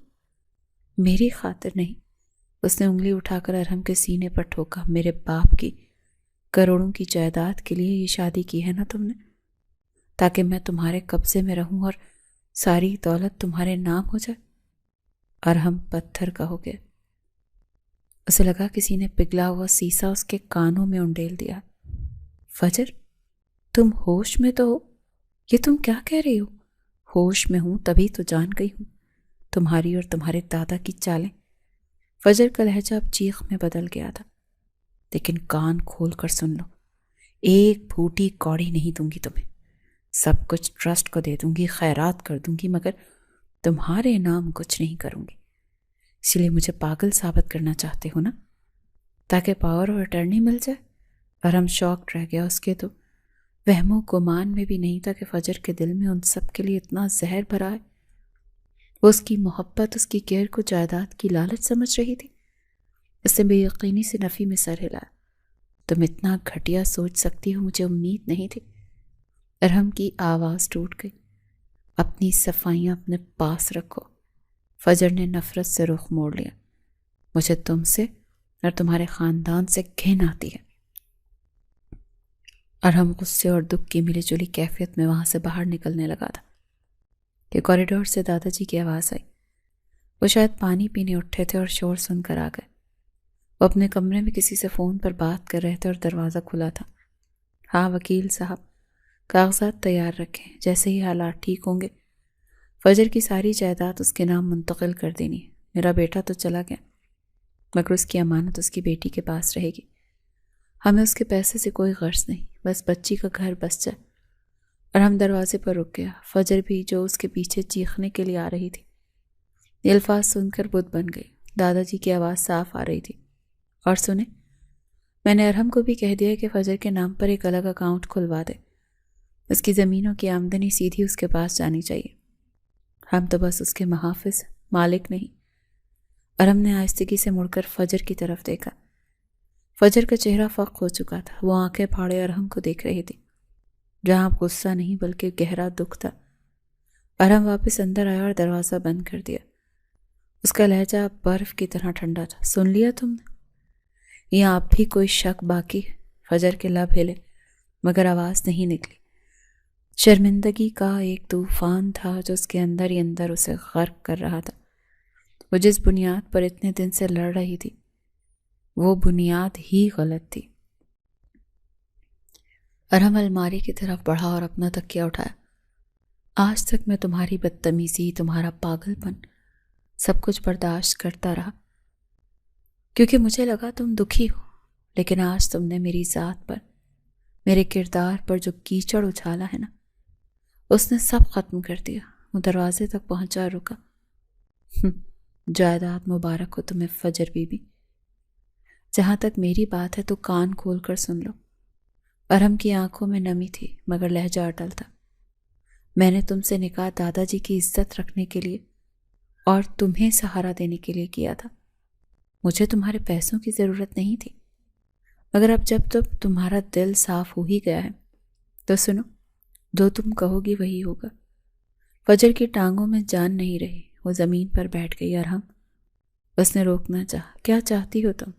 میری خاطر نہیں۔ اس نے انگلی اٹھا کر ارہم کے سینے پر ٹھوکا۔ میرے باپ کی کروڑوں کی جائیداد کے لیے یہ شادی کی ہے نا تم نے، تاکہ میں تمہارے قبضے میں رہوں اور ساری دولت تمہارے نام ہو جائے۔ ارہم پتھر کا ہو گیا۔ اسے لگا کسی نے پگھلا ہوا سیسا اس کے کانوں میں انڈیل دیا۔ فجر! تم ہوش میں تو ہو؟ یہ تم کیا کہہ رہی ہو؟ ہوش میں ہوں تبھی تو جان گئی ہوں تمہاری اور تمہارے دادا کی چالیں۔ فجر کا لہجہ اب چیخ میں بدل گیا تھا۔ لیکن کان کھول کر سن لو، ایک پھوٹی کوڑی نہیں دوں گی تمہیں۔ سب کچھ ٹرسٹ کو دے دوں گی، خیرات کر دوں گی، مگر تمہارے نام کچھ نہیں کروں گی۔ اس لیے مجھے پاگل ثابت کرنا چاہتے ہو نا، تاکہ پاور آف اٹرنی مل جائے۔ ارہم شاکڈ رہ گیا۔ اس کے تو وہم و گمان میں بھی نہیں تھا کہ فجر کے دل میں ان سب کے لیے اتنا زہر بھرا ہے۔ وہ اس کی محبت، اس کی کیئر کو جائیداد کی لالچ سمجھ رہی تھی۔ اس نے بے یقینی سے نفی میں سر ہلایا۔ تم اتنا گھٹیا سوچ سکتی ہو، مجھے امید نہیں تھی۔ ارہم کی آواز ٹوٹ گئی۔ اپنی صفائیاں اپنے پاس رکھو۔ فجر نے نفرت سے رخ موڑ لیا۔ مجھے تم سے اور تمہارے خاندان سے گھن آتی ہے۔ ارہم غصے اور دکھ کی ملی جلی کیفیت میں وہاں سے باہر نکلنے لگا تھا کہ کوریڈور سے دادا جی کی آواز آئی۔ وہ شاید پانی پینے اٹھے تھے اور شور سن کر آ گئے۔ وہ اپنے کمرے میں کسی سے فون پر بات کر رہے تھے اور دروازہ کھلا تھا۔ ہاں وکیل صاحب، کاغذات تیار رکھیں، جیسے ہی حالات ٹھیک ہوں گے فجر کی ساری جائیداد اس کے نام منتقل کر دینی ہے۔ میرا بیٹا تو چلا گیا مگر اس کی امانت اس کی بیٹی کے پاس رہے گی۔ ہمیں اس کے پیسے سے کوئی غرض نہیں، بس بچی کا گھر بس جائے۔ اور ہم دروازے پر رک گیا۔ فجر بھی جو اس کے پیچھے چیخنے کے لیے آ رہی تھی، یہ الفاظ سن کر بت بن گئی۔ دادا جی کی آواز صاف آ رہی تھی۔ اور سنیں، میں نے ارہم کو بھی کہہ دیا کہ فجر کے نام پر ایک الگ اکاؤنٹ کھلوا دے۔ اس کی زمینوں کی آمدنی سیدھی اس کے پاس جانی چاہیے۔ ہم تو بس اس کے محافظ، مالک نہیں۔ ارہم نے آہستگی سے مڑ کر فجر کی طرف دیکھا۔ فجر کا چہرہ فق ہو چکا تھا۔ وہ آنکھیں پھاڑے ارہم کو دیکھ رہی تھی، جہاں اب غصہ نہیں بلکہ گہرا دکھ تھا۔ ارہم واپس اندر آیا اور دروازہ بند کر دیا۔ اس کا لہجہ برف کی طرح ٹھنڈا تھا۔ سن لیا تم نے؟ یہاں اب بھی کوئی شک باقی ہے؟ فجر کے لب ہلے مگر آواز نہیں نکلی۔ شرمندگی کا ایک طوفان تھا جو اس کے اندر ہی اندر اسے غرق کر رہا تھا۔ وہ جس بنیاد پر اتنے دن سے لڑ رہی تھی، وہ بنیاد ہی غلط تھی۔ ارہم الماری کی طرف بڑھا اور اپنا تکیہ اٹھایا۔ آج تک میں تمہاری بدتمیزی، تمہارا پاگل پن، سب کچھ برداشت کرتا رہا کیونکہ مجھے لگا تم دکھی ہو، لیکن آج تم نے میری ذات پر، میرے کردار پر جو کیچڑ اچھالا ہے نا، اس نے سب ختم کر دیا۔ وہ دروازے تک پہنچا اور رکا۔ جائیداد مبارک ہو تمہیں فجر بی بی۔ جہاں تک میری بات ہے تو کان کھول کر سن لو۔ ارحم کی آنکھوں میں نمی تھی مگر لہجہ اٹل تھا۔ میں نے تم سے نکاح دادا جی کی عزت رکھنے کے لیے اور تمہیں سہارا دینے کے لیے کیا تھا۔ مجھے تمہارے پیسوں کی ضرورت نہیں تھی، مگر اب جب تمہارا دل صاف ہو ہی گیا ہے تو سنو، جو تم کہو گی وہی ہوگا۔ فجر کی ٹانگوں میں جان نہیں رہی، وہ زمین پر بیٹھ گئی۔ ارحم، اس نے روکنا چاہا۔ کیا چاہتی ہو تم؟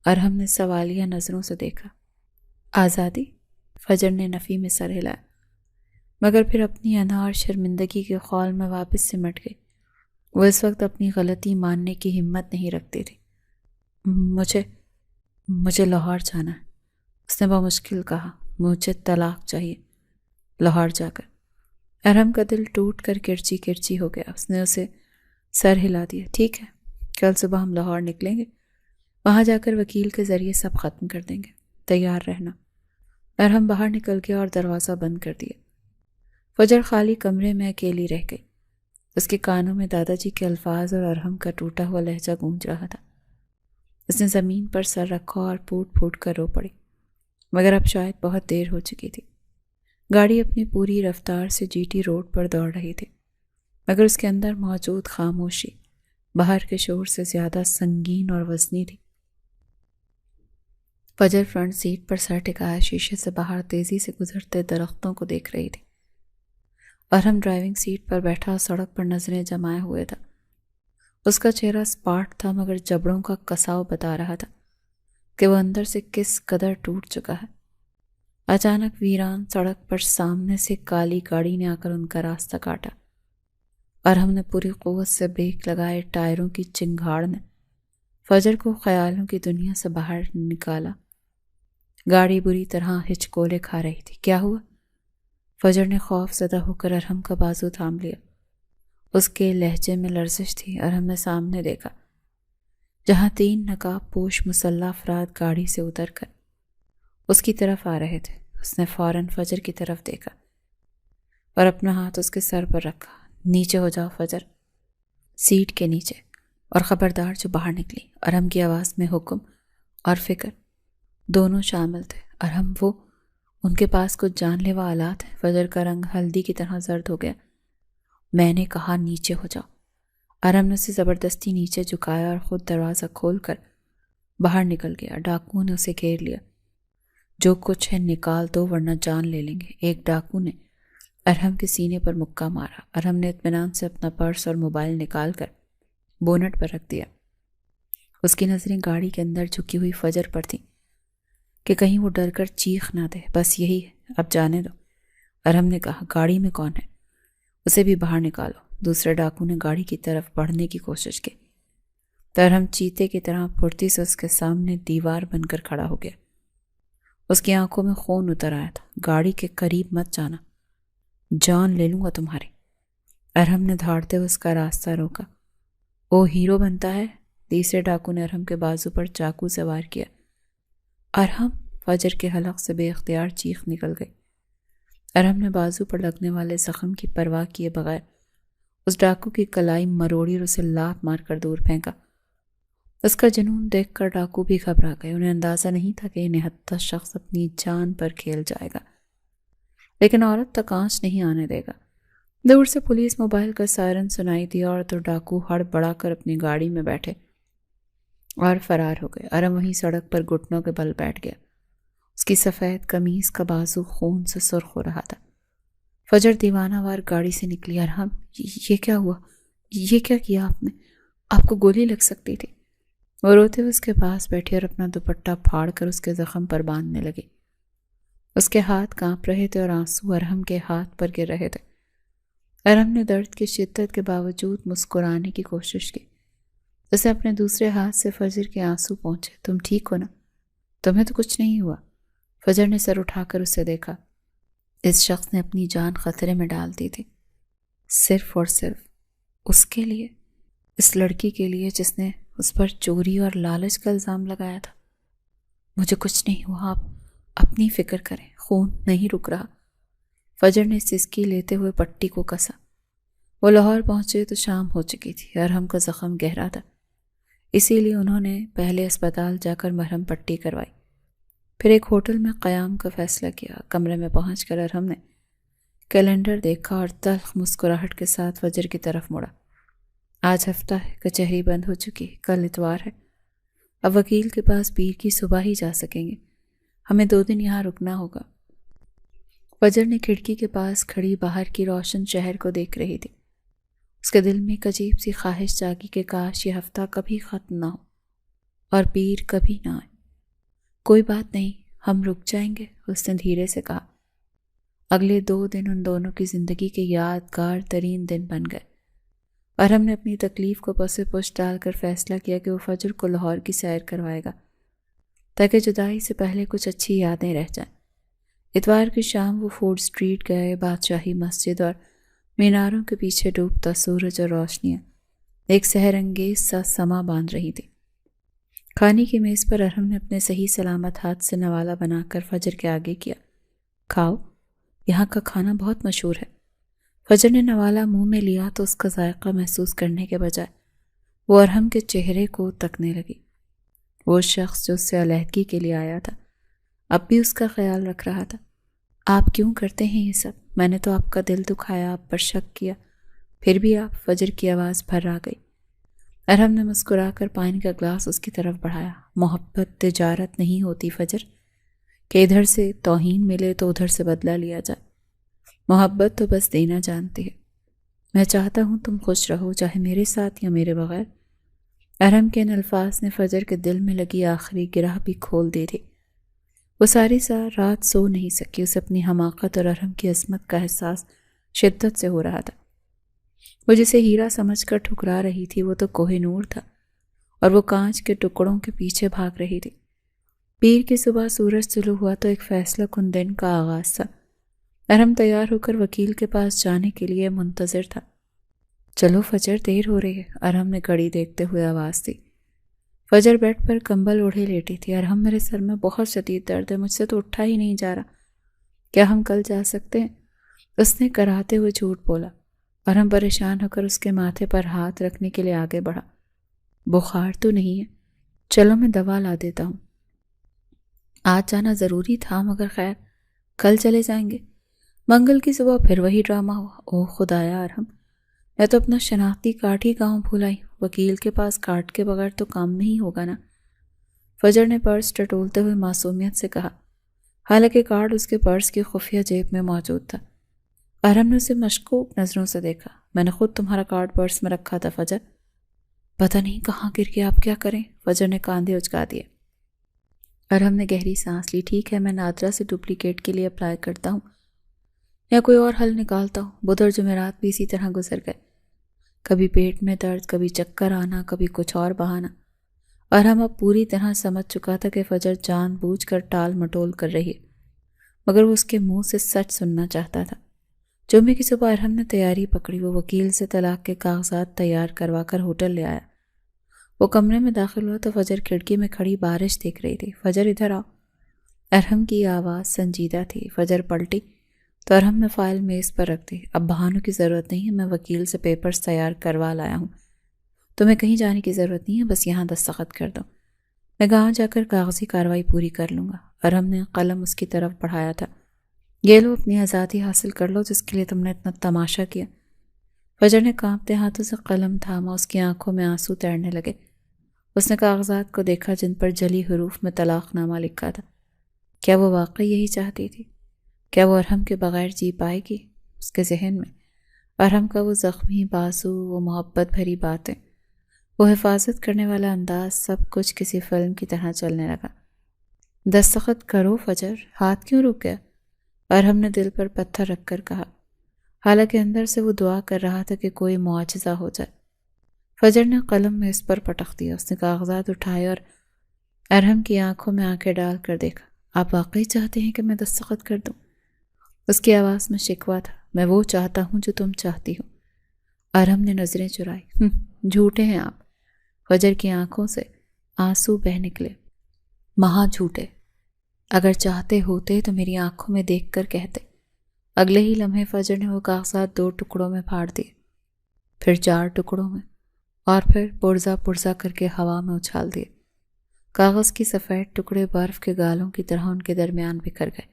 ارحم نے سوالیہ نظروں سے دیکھا۔ آزادی؟ فجر نے نفی میں سر ہلایا، مگر پھر اپنی انا اور شرمندگی کے خول میں واپس سمٹ گئی۔ وہ اس وقت اپنی غلطی ماننے کی ہمت نہیں رکھتی تھی۔ مجھے لاہور جانا ہے، اس نے بمشکل کہا۔ مجھے طلاق چاہیے، لاہور جا کر۔ ارحم کا دل ٹوٹ کر کرچی کرچی ہو گیا۔ اس نے اسے سر ہلا دیا۔ ٹھیک ہے، کل صبح ہم لاہور نکلیں گے، وہاں جا کر وکیل کے ذریعے سب ختم کر دیں گے، تیار رہنا۔ ارحم باہر نکل گیا اور دروازہ بند کر دیا۔ فجر خالی کمرے میں اکیلی رہ گئی۔ اس کے کانوں میں دادا جی کے الفاظ اور ارحم کا ٹوٹا ہوا لہجہ گونج رہا تھا۔ اس نے زمین پر سر رکھا اور پھوٹ پھوٹ کر رو پڑی، مگر اب شاید بہت دیر ہو چکی تھی۔ گاڑی اپنی پوری رفتار سے جی ٹی روڈ پر دوڑ رہی تھی، مگر اس کے اندر موجود خاموشی باہر کے شور سے زیادہ سنگین اور وزنی تھی۔ فجر فرنٹ سیٹ پر سر ٹکائے شیشے سے باہر تیزی سے گزرتے درختوں کو دیکھ رہی تھی۔ ارحم ڈرائیونگ سیٹ پر بیٹھا سڑک پر نظریں جمائے ہوئے تھا۔ اس کا چہرہ سپاٹ تھا مگر جبڑوں کا کساؤ بتا رہا تھا کہ وہ اندر سے کس قدر ٹوٹ چکا ہے۔ اچانک ویران سڑک پر سامنے سے کالی گاڑی نے آ کر ان کا راستہ کاٹا۔ ارحم نے پوری قوت سے بریک لگائے۔ ٹائروں کی چنگھاڑ نے فجر کو خیالوں کی دنیا سے باہر نکالا۔ گاڑی بری طرح ہچکولے کھا رہی تھی۔ کیا ہوا؟ فجر نے خوف زدہ ہو کر ارحم کا بازو تھام لیا۔ اس کے لہجے میں لرزش تھی۔ ارحم نے سامنے دیکھا، جہاں 3 نقاب پوش مسلح افراد گاڑی سے اتر کر اس کی طرف آ رہے تھے۔ اس نے فوراً فجر کی طرف دیکھا اور اپنا ہاتھ اس کے سر پر رکھا۔ نیچے ہو جاؤ فجر، سیٹ کے نیچے، اور خبردار جو باہر نکلی۔ ارحم کی آواز میں حکم اور فکر دونوں شامل تھے۔ ارحم، وہ ان کے پاس کچھ جان لیوا آلات ہیں۔ فجر کا رنگ ہلدی کی طرح زرد ہو گیا۔ میں نے کہا نیچے ہو جاؤ۔ ارحم نے اسے زبردستی نیچے جھکایا اور خود دروازہ کھول کر باہر نکل گیا۔ ڈاکوؤں نے اسے گھیر لیا۔ جو کچھ ہے نکال دو ورنہ جان لے لیں گے۔ ایک ڈاکو نے ارحم کے سینے پر مکہ مارا۔ ارحم نے اطمینان سے اپنا پرس اور موبائل نکال کر بونٹ پر رکھ دیا۔ اس کی نظریں گاڑی کے اندر جھکی ہوئی فجر پر تھیں کہ کہیں وہ ڈر کر چیخ نہ دے۔ بس یہی ہے، اب جانے دو، ارحم نے کہا۔ گاڑی میں کون ہے؟ اسے بھی باہر نکالو۔ دوسرے ڈاکو نے گاڑی کی طرف بڑھنے کی کوشش کی تو ارحم چیتے کی طرح پھرتی سے اس کے سامنے دیوار بن کر کھڑا ہو گیا۔ اس کی آنکھوں میں خون اتر آیا تھا۔ گاڑی کے قریب مت جانا، جان لے لوں گا تمہاری۔ ارحم نے دھاڑتے ہوئے اس کا راستہ روکا۔ او ہیرو بنتا ہے؟ تیسرے ڈاکو نے ارحم کے بازو پر چاقو سے وار کیا۔ ارحم! فجر کے حلق سے بے اختیار چیخ نکل گئی۔ ارحم نے بازو پر لگنے والے زخم کی پرواہ کیے بغیر اس ڈاکو کی کلائی مروڑی اور اسے لات مار کر دور پھینکا۔ اس کا جنون دیکھ کر ڈاکو بھی گھبرا گئے۔ انہیں اندازہ نہیں تھا کہ یہ نہتھا شخص اپنی جان پر کھیل جائے گا، لیکن عورت تک آنچ نہیں آنے دے گا۔ دور سے پولیس موبائل کا سائرن سنائی دیا اور تو ڈاکو ہڑ بڑا کر اپنی گاڑی میں بیٹھے اور فرار ہو گئے۔ ارحم وہیں سڑک پر گھٹنوں کے بل بیٹھ گیا۔ اس کی سفید قمیض کا بازو خون سے سرخ ہو رہا تھا۔ فجر دیوانہ وار گاڑی سے نکلی۔ ارحم، یہ کیا ہوا؟ یہ کیا کیا آپ نے؟ آپ کو گولی لگ سکتی تھی۔ وہ روتے ہوئے اس کے پاس بیٹھی اور اپنا دوپٹہ پھاڑ کر اس کے زخم پر باندھنے لگی۔ اس کے ہاتھ کانپ رہے تھے اور آنسو ارحم کے ہاتھ پر گر رہے تھے۔ ارحم نے درد کی شدت کے باوجود مسکرانے کی کوشش کی۔ اسے اپنے دوسرے ہاتھ سے فجر کے آنسو پہنچے۔ تم ٹھیک ہو نا؟ تمہیں تو کچھ نہیں ہوا؟ فجر نے سر اٹھا کر اسے دیکھا۔ اس شخص نے اپنی جان خطرے میں ڈال دی تھی، صرف اور صرف اس کے لیے، اس لڑکی کے لیے جس نے اس پر چوری اور لالچ کا الزام لگایا تھا۔ مجھے کچھ نہیں ہوا، آپ اپنی فکر کریں، خون نہیں رک رہا۔ فجر نے سسکی لیتے ہوئے پٹی کو کسا۔ وہ لاہور پہنچے تو شام ہو چکی تھی۔ ارحم کا زخم گہرا تھا، اسی لیے انہوں نے پہلے اسپتال جا کر مرہم پٹی کروائی، پھر ایک ہوٹل میں قیام کا فیصلہ کیا۔ کمرے میں پہنچ کر ارحم نے کیلنڈر دیکھا اور تلخ مسکراہٹ کے ساتھ فجر کی طرف مڑا۔ آج ہفتہ ہے، کچہری بند ہو چکی، کل اتوار ہے، اب وکیل کے پاس پیر کی صبح ہی جا سکیں گے، ہمیں 2 دن یہاں رکنا ہوگا۔ فجر نے کھڑکی کے پاس کھڑی باہر کی روشن شہر کو دیکھ رہی تھی۔ اس کے دل میں ایک عجیب سی خواہش جاگی کہ کاش یہ ہفتہ کبھی ختم نہ ہو اور پیر کبھی نہ آئے۔ کوئی بات نہیں، ہم رک جائیں گے، اس نے دھیرے سے کہا۔ اگلے 2 دن ان دونوں کی زندگی کے یادگار ترین دن بن گئے۔ ارحم نے اپنی تکلیف کو پس پش ڈال کر فیصلہ کیا کہ وہ فجر کو لاہور کی سیر کروائے گا تاکہ جدائی سے پہلے کچھ اچھی یادیں رہ جائیں۔ اتوار کی شام وہ فورڈ اسٹریٹ گئے۔ بادشاہی مسجد اور میناروں کے پیچھے ڈوبتا سورج اور روشنیاں ایک سحر انگیز سا سما باندھ رہی تھی۔ کھانے کی میز پر ارحم نے اپنے صحیح سلامت ہاتھ سے نوالا بنا کر فجر کے آگے کیا۔ کھاؤ، یہاں کا کھانا بہت مشہور ہے۔ فجر نے نوالا منہ میں لیا تو اس کا ذائقہ محسوس کرنے کے بجائے وہ ارحم کے چہرے کو تکنے لگی۔ وہ شخص جو اس سے علیحدگی کے لیے آیا تھا اب بھی اس کا خیال رکھ رہا تھا۔ آپ کیوں کرتے ہیں یہ سب؟ میں نے تو آپ کا دل دکھایا، آپ پر شک کیا، پھر بھی آپ؟ فجر کی آواز بھر آ گئی۔ ارحم نے مسکرا کر پانی کا گلاس اس کی طرف بڑھایا۔ محبت تجارت نہیں ہوتی فجر، کہ ادھر سے توہین ملے تو ادھر سے بدلہ لیا جائے۔ محبت تو بس دینا جانتی ہے۔ میں چاہتا ہوں تم خوش رہو، چاہے میرے ساتھ یا میرے بغیر۔ ارحم کے ان الفاظ نے فجر کے دل میں لگی آخری گرہ بھی کھول دی تھی۔ وہ ساری رات سو نہیں سکی۔ اسے اپنی حماقت اور ارحم کی عظمت کا احساس شدت سے ہو رہا تھا۔ وہ جسے ہیرا سمجھ کر ٹھکرا رہی تھی وہ تو کوہ نور تھا اور وہ کانچ کے ٹکڑوں کے پیچھے بھاگ رہی تھی۔ پیر کی صبح سورج طلوع ہوا تو ایک فیصلہ کن دن کا آغاز تھا۔ ارحم تیار ہو کر وکیل کے پاس جانے کے لیے منتظر تھا۔ چلو فجر، دیر ہو رہی ہے، ارحم نے گھڑی دیکھتے ہوئے آواز دی۔ فجر بیڈ پر کمبل اوڑھے لیٹی تھی۔ ارحم، میرے سر میں بہت شدید درد ہے، مجھ سے تو اٹھا ہی نہیں جا رہا، کیا ہم کل جا سکتے ہیں؟ اس نے کراہتے ہوئے جھوٹ بولا۔ ارحم پریشان ہو کر اس کے ماتھے پر ہاتھ رکھنے کے لیے آگے بڑھا۔ بخار تو نہیں ہے؟ چلو میں دوا لا دیتا ہوں۔ آج جانا ضروری تھا مگر خیر، کل چلے جائیں گے۔ منگل کی صبح پھر وہی ڈرامہ ہوا۔ اوہ خدایا ارحم، میں تو اپنا شناختی کارڈ ہی گاؤں بھولائی۔ وکیل کے پاس کارڈ کے بغیر تو کام نہیں ہوگا نا؟ فجر نے پرس ٹٹولتے ہوئے معصومیت سے کہا، حالانکہ کارڈ اس کے پرس کی خفیہ جیب میں موجود تھا۔ ارحم نے اسے مشکوک نظروں سے دیکھا۔ میں نے خود تمہارا کارڈ پرس میں رکھا تھا فجر، پتہ نہیں کہاں گر گیا، آپ کیا کریں؟ فجر نے کاندھے اچکا دیے۔ ارحم نے گہری سانس لی۔ ٹھیک ہے، میں نادرا سے ڈپلیکیٹ کے لیے اپلائی کرتا ہوں یا کوئی اور حل نکالتا ہوں۔ بدھ جمعرات بھی اسی طرح گزر گئے، کبھی پیٹ میں درد، کبھی چکر آنا، کبھی کچھ اور بہانا۔ ارحم اب پوری طرح سمجھ چکا تھا کہ فجر جان بوجھ کر ٹال مٹول کر رہی ہے، مگر وہ اس کے منہ سے سچ سننا چاہتا تھا۔ جمعے کی صبح ارحم نے تیاری پکڑی۔ وہ وکیل سے طلاق کے کاغذات تیار کروا کر ہوٹل لے آیا۔ وہ کمرے میں داخل ہوا تو فجر کھڑکی میں کھڑی بارش دیکھ رہی تھی۔ فجر ادھر آؤ۔ ارحم کی آواز سنجیدہ تھی۔ فجر پلٹی تو ارحم نے فائل میز پر رکھ دی۔ اب بہانوں کی ضرورت نہیں ہے، میں وکیل سے پیپرز تیار کروا لایا ہوں، تمہیں کہیں جانے کی ضرورت نہیں ہے، بس یہاں دستخط کر دو، میں گاؤں جا کر کاغذی کارروائی پوری کر لوں گا۔ ارحم نے قلم اس کی طرف بڑھایا تھا۔ یہ لو، اپنی آزادی حاصل کر لو جس کے لیے تم نے اتنا تماشا کیا۔ فجر نے کانپتے ہاتھوں سے قلم تھاما۔ اس کی آنکھوں میں آنسو تیرنے لگے۔ اس نے کاغذات کو دیکھا جن پر جلی حروف میں طلاق نامہ لکھا تھا۔ کیا وہ واقعی یہی چاہتی تھی؟ کیا وہ ارحم کے بغیر جی پائے گی؟ اس کے ذہن میں ارحم کا وہ زخمی بازو، وہ محبت بھری باتیں، وہ حفاظت کرنے والا انداز، سب کچھ کسی فلم کی طرح چلنے لگا۔ دستخط کرو فجر، ہاتھ کیوں رک گیا؟ ارحم نے دل پر پتھر رکھ کر کہا، حالانکہ اندر سے وہ دعا کر رہا تھا کہ کوئی معجزہ ہو جائے۔ فجر نے قلم میں اس پر پٹخ دیا۔ اس نے کاغذات اٹھائے اور ارحم کی آنکھوں میں آنکھیں ڈال کر دیکھا۔ آپ واقعی چاہتے ہیں کہ میں دستخط کر دوں؟ اس کی آواز میں شکوہ تھا۔ میں وہ چاہتا ہوں جو تم چاہتی ہو۔ ارحم نے نظریں چرائی۔ جھوٹے ہیں آپ۔ فجر کی آنکھوں سے آنسو بہہ نکلے۔ مہا جھوٹے۔ اگر چاہتے ہوتے تو میری آنکھوں میں دیکھ کر کہتے۔ اگلے ہی لمحے فجر نے وہ کاغذات 2 ٹکڑوں میں پھاڑ دیے، پھر 4 ٹکڑوں میں، اور پھر پرزا پرزا کر کے ہوا میں اچھال دیے۔ کاغذ کی سفید ٹکڑے برف کے گالوں کی طرح ان کے درمیان بکھر گئے،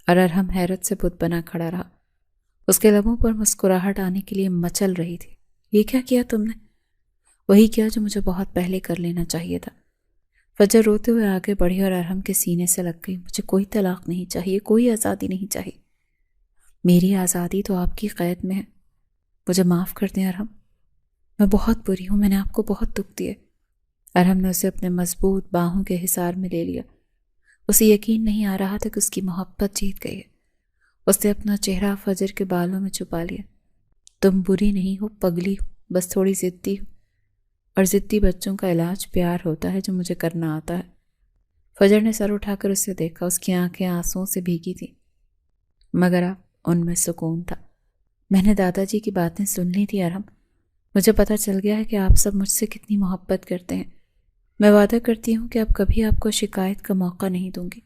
اور ارحم حیرت سے بت بنا کھڑا رہا۔ اس کے لبوں پر مسکراہٹ آنے کے لیے مچل رہی تھی۔ یہ کیا کیا تم نے؟ وہی کیا جو مجھے بہت پہلے کر لینا چاہیے تھا۔ فجر روتے ہوئے آگے بڑھی اور ارحم کے سینے سے لگ گئی۔ مجھے کوئی طلاق نہیں چاہیے، کوئی آزادی نہیں چاہیے۔ میری آزادی تو آپ کی قید میں ہے۔ مجھے معاف کر دیں ارحم، میں بہت بری ہوں، میں نے آپ کو بہت دکھ دیے۔ ارحم نے اسے اپنے مضبوط باہوں کے حصار میں لے لیا۔ اسے یقین نہیں آ رہا تھا کہ اس کی محبت جیت گئی ہے۔ اس نے اپنا چہرہ فجر کے بالوں میں چھپا لیا۔ تم بری نہیں ہو، پگلی ہو، بس تھوڑی ضدی ہو، اور ضدی بچوں کا علاج پیار ہوتا ہے جو مجھے کرنا آتا ہے۔ فجر نے سر اٹھا کر اسے دیکھا۔ اس کی آنکھیں آنسوؤں سے بھیگی تھیں، مگر اب ان میں سکون تھا۔ میں نے دادا جی کی باتیں سن لی تھی ارحم، مجھے پتہ چل گیا ہے کہ آپ سب مجھ سے کتنی محبت کرتے ہیں۔ میں وعدہ کرتی ہوں کہ اب کبھی آپ کو شکایت کا موقع نہیں دوں گی۔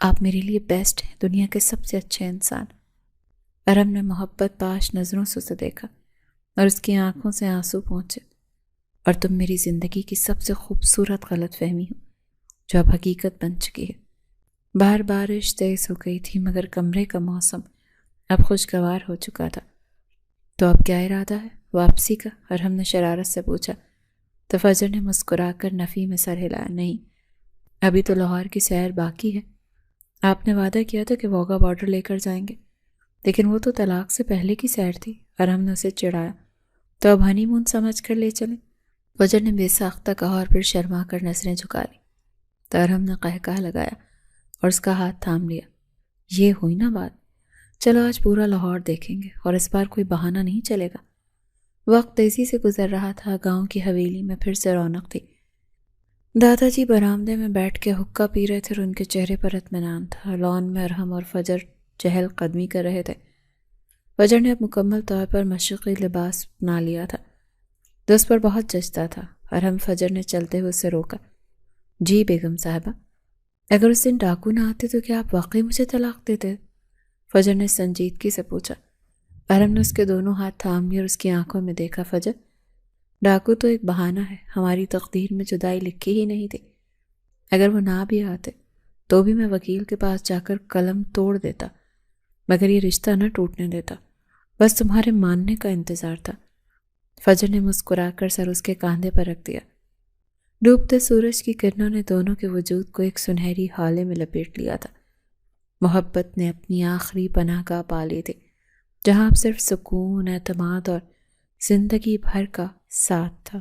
آپ میرے لیے بیسٹ ہیں، دنیا کے سب سے اچھے انسان۔ ارحم نے محبت پاش نظروں سے اسے دیکھا اور اس کی آنکھوں سے آنسو پہنچے۔ اور تم میری زندگی کی سب سے خوبصورت غلط فہمی ہو جو اب حقیقت بن چکی ہے۔ باہر بارش تیز ہو گئی تھی، مگر کمرے کا موسم اب خوشگوار ہو چکا تھا۔ تو اب کیا ارادہ ہے؟ واپسی کا؟ ارحم نے شرارت سے پوچھا۔ تو فجر نے مسکرا کر نفی میں سر ہلایا۔ نہیں، ابھی تو لاہور کی سیر باقی ہے۔ آپ نے وعدہ کیا تھا کہ واغا بارڈر لے کر جائیں گے، لیکن وہ تو طلاق سے پہلے کی سیر تھی۔ ارحم نے اسے چڑھایا۔ تو اب ہنی مون سمجھ کر لے چلیں؟ فجر نے بے ساختہ کہا اور پھر شرما کر نظریں جھکا لی۔ تو ارحم نے قہقہہ لگایا اور اس کا ہاتھ تھام لیا۔ یہ ہوئی نا بات، چلو آج پورا لاہور دیکھیں گے، اور اس بار کوئی بہانہ نہیں چلے گا۔ وقت تیزی سے گزر رہا تھا۔ گاؤں کی حویلی میں پھر سے رونق تھی۔ دادا جی برآمدے میں بیٹھ کے حقہ پی رہے تھے اور ان کے چہرے پر اطمینان تھا۔ لان میں ارحم اور فجر چہل قدمی کر رہے تھے۔ فجر نے اب مکمل طور پر مشرقی لباس اپنا لیا تھا جو اس پر بہت جچتا تھا۔ ارحم فجر نے چلتے ہوئے اسے روکا۔ جی بیگم صاحبہ، اگر اس دن ڈاکو نہ آتے تو کیا آپ واقعی مجھے طلاق دیتے؟ فجر نے سنجیدگی سے پوچھا۔ ارحم نے اس کے دونوں ہاتھ تھام لیے اور اس کی آنکھوں میں دیکھا۔ فجر، ڈاکو تو ایک بہانہ ہے، ہماری تقدیر میں جدائی لکھی ہی نہیں تھی۔ اگر وہ نہ بھی آتے تو بھی میں وکیل کے پاس جا کر قلم توڑ دیتا، مگر یہ رشتہ نہ ٹوٹنے دیتا۔ بس تمہارے ماننے کا انتظار تھا۔ فجر نے مسکرا کر سر اس کے کاندھے پر رکھ دیا۔ ڈوبتے سورج کی کرنوں نے دونوں کے وجود کو ایک سنہری ہالے میں لپیٹ لیا تھا۔ محبت نے اپنی آخری پناہ گاہ پا لی تھی، جہاں اب صرف سکون، اعتماد اور زندگی بھر کا ساتھ تھا۔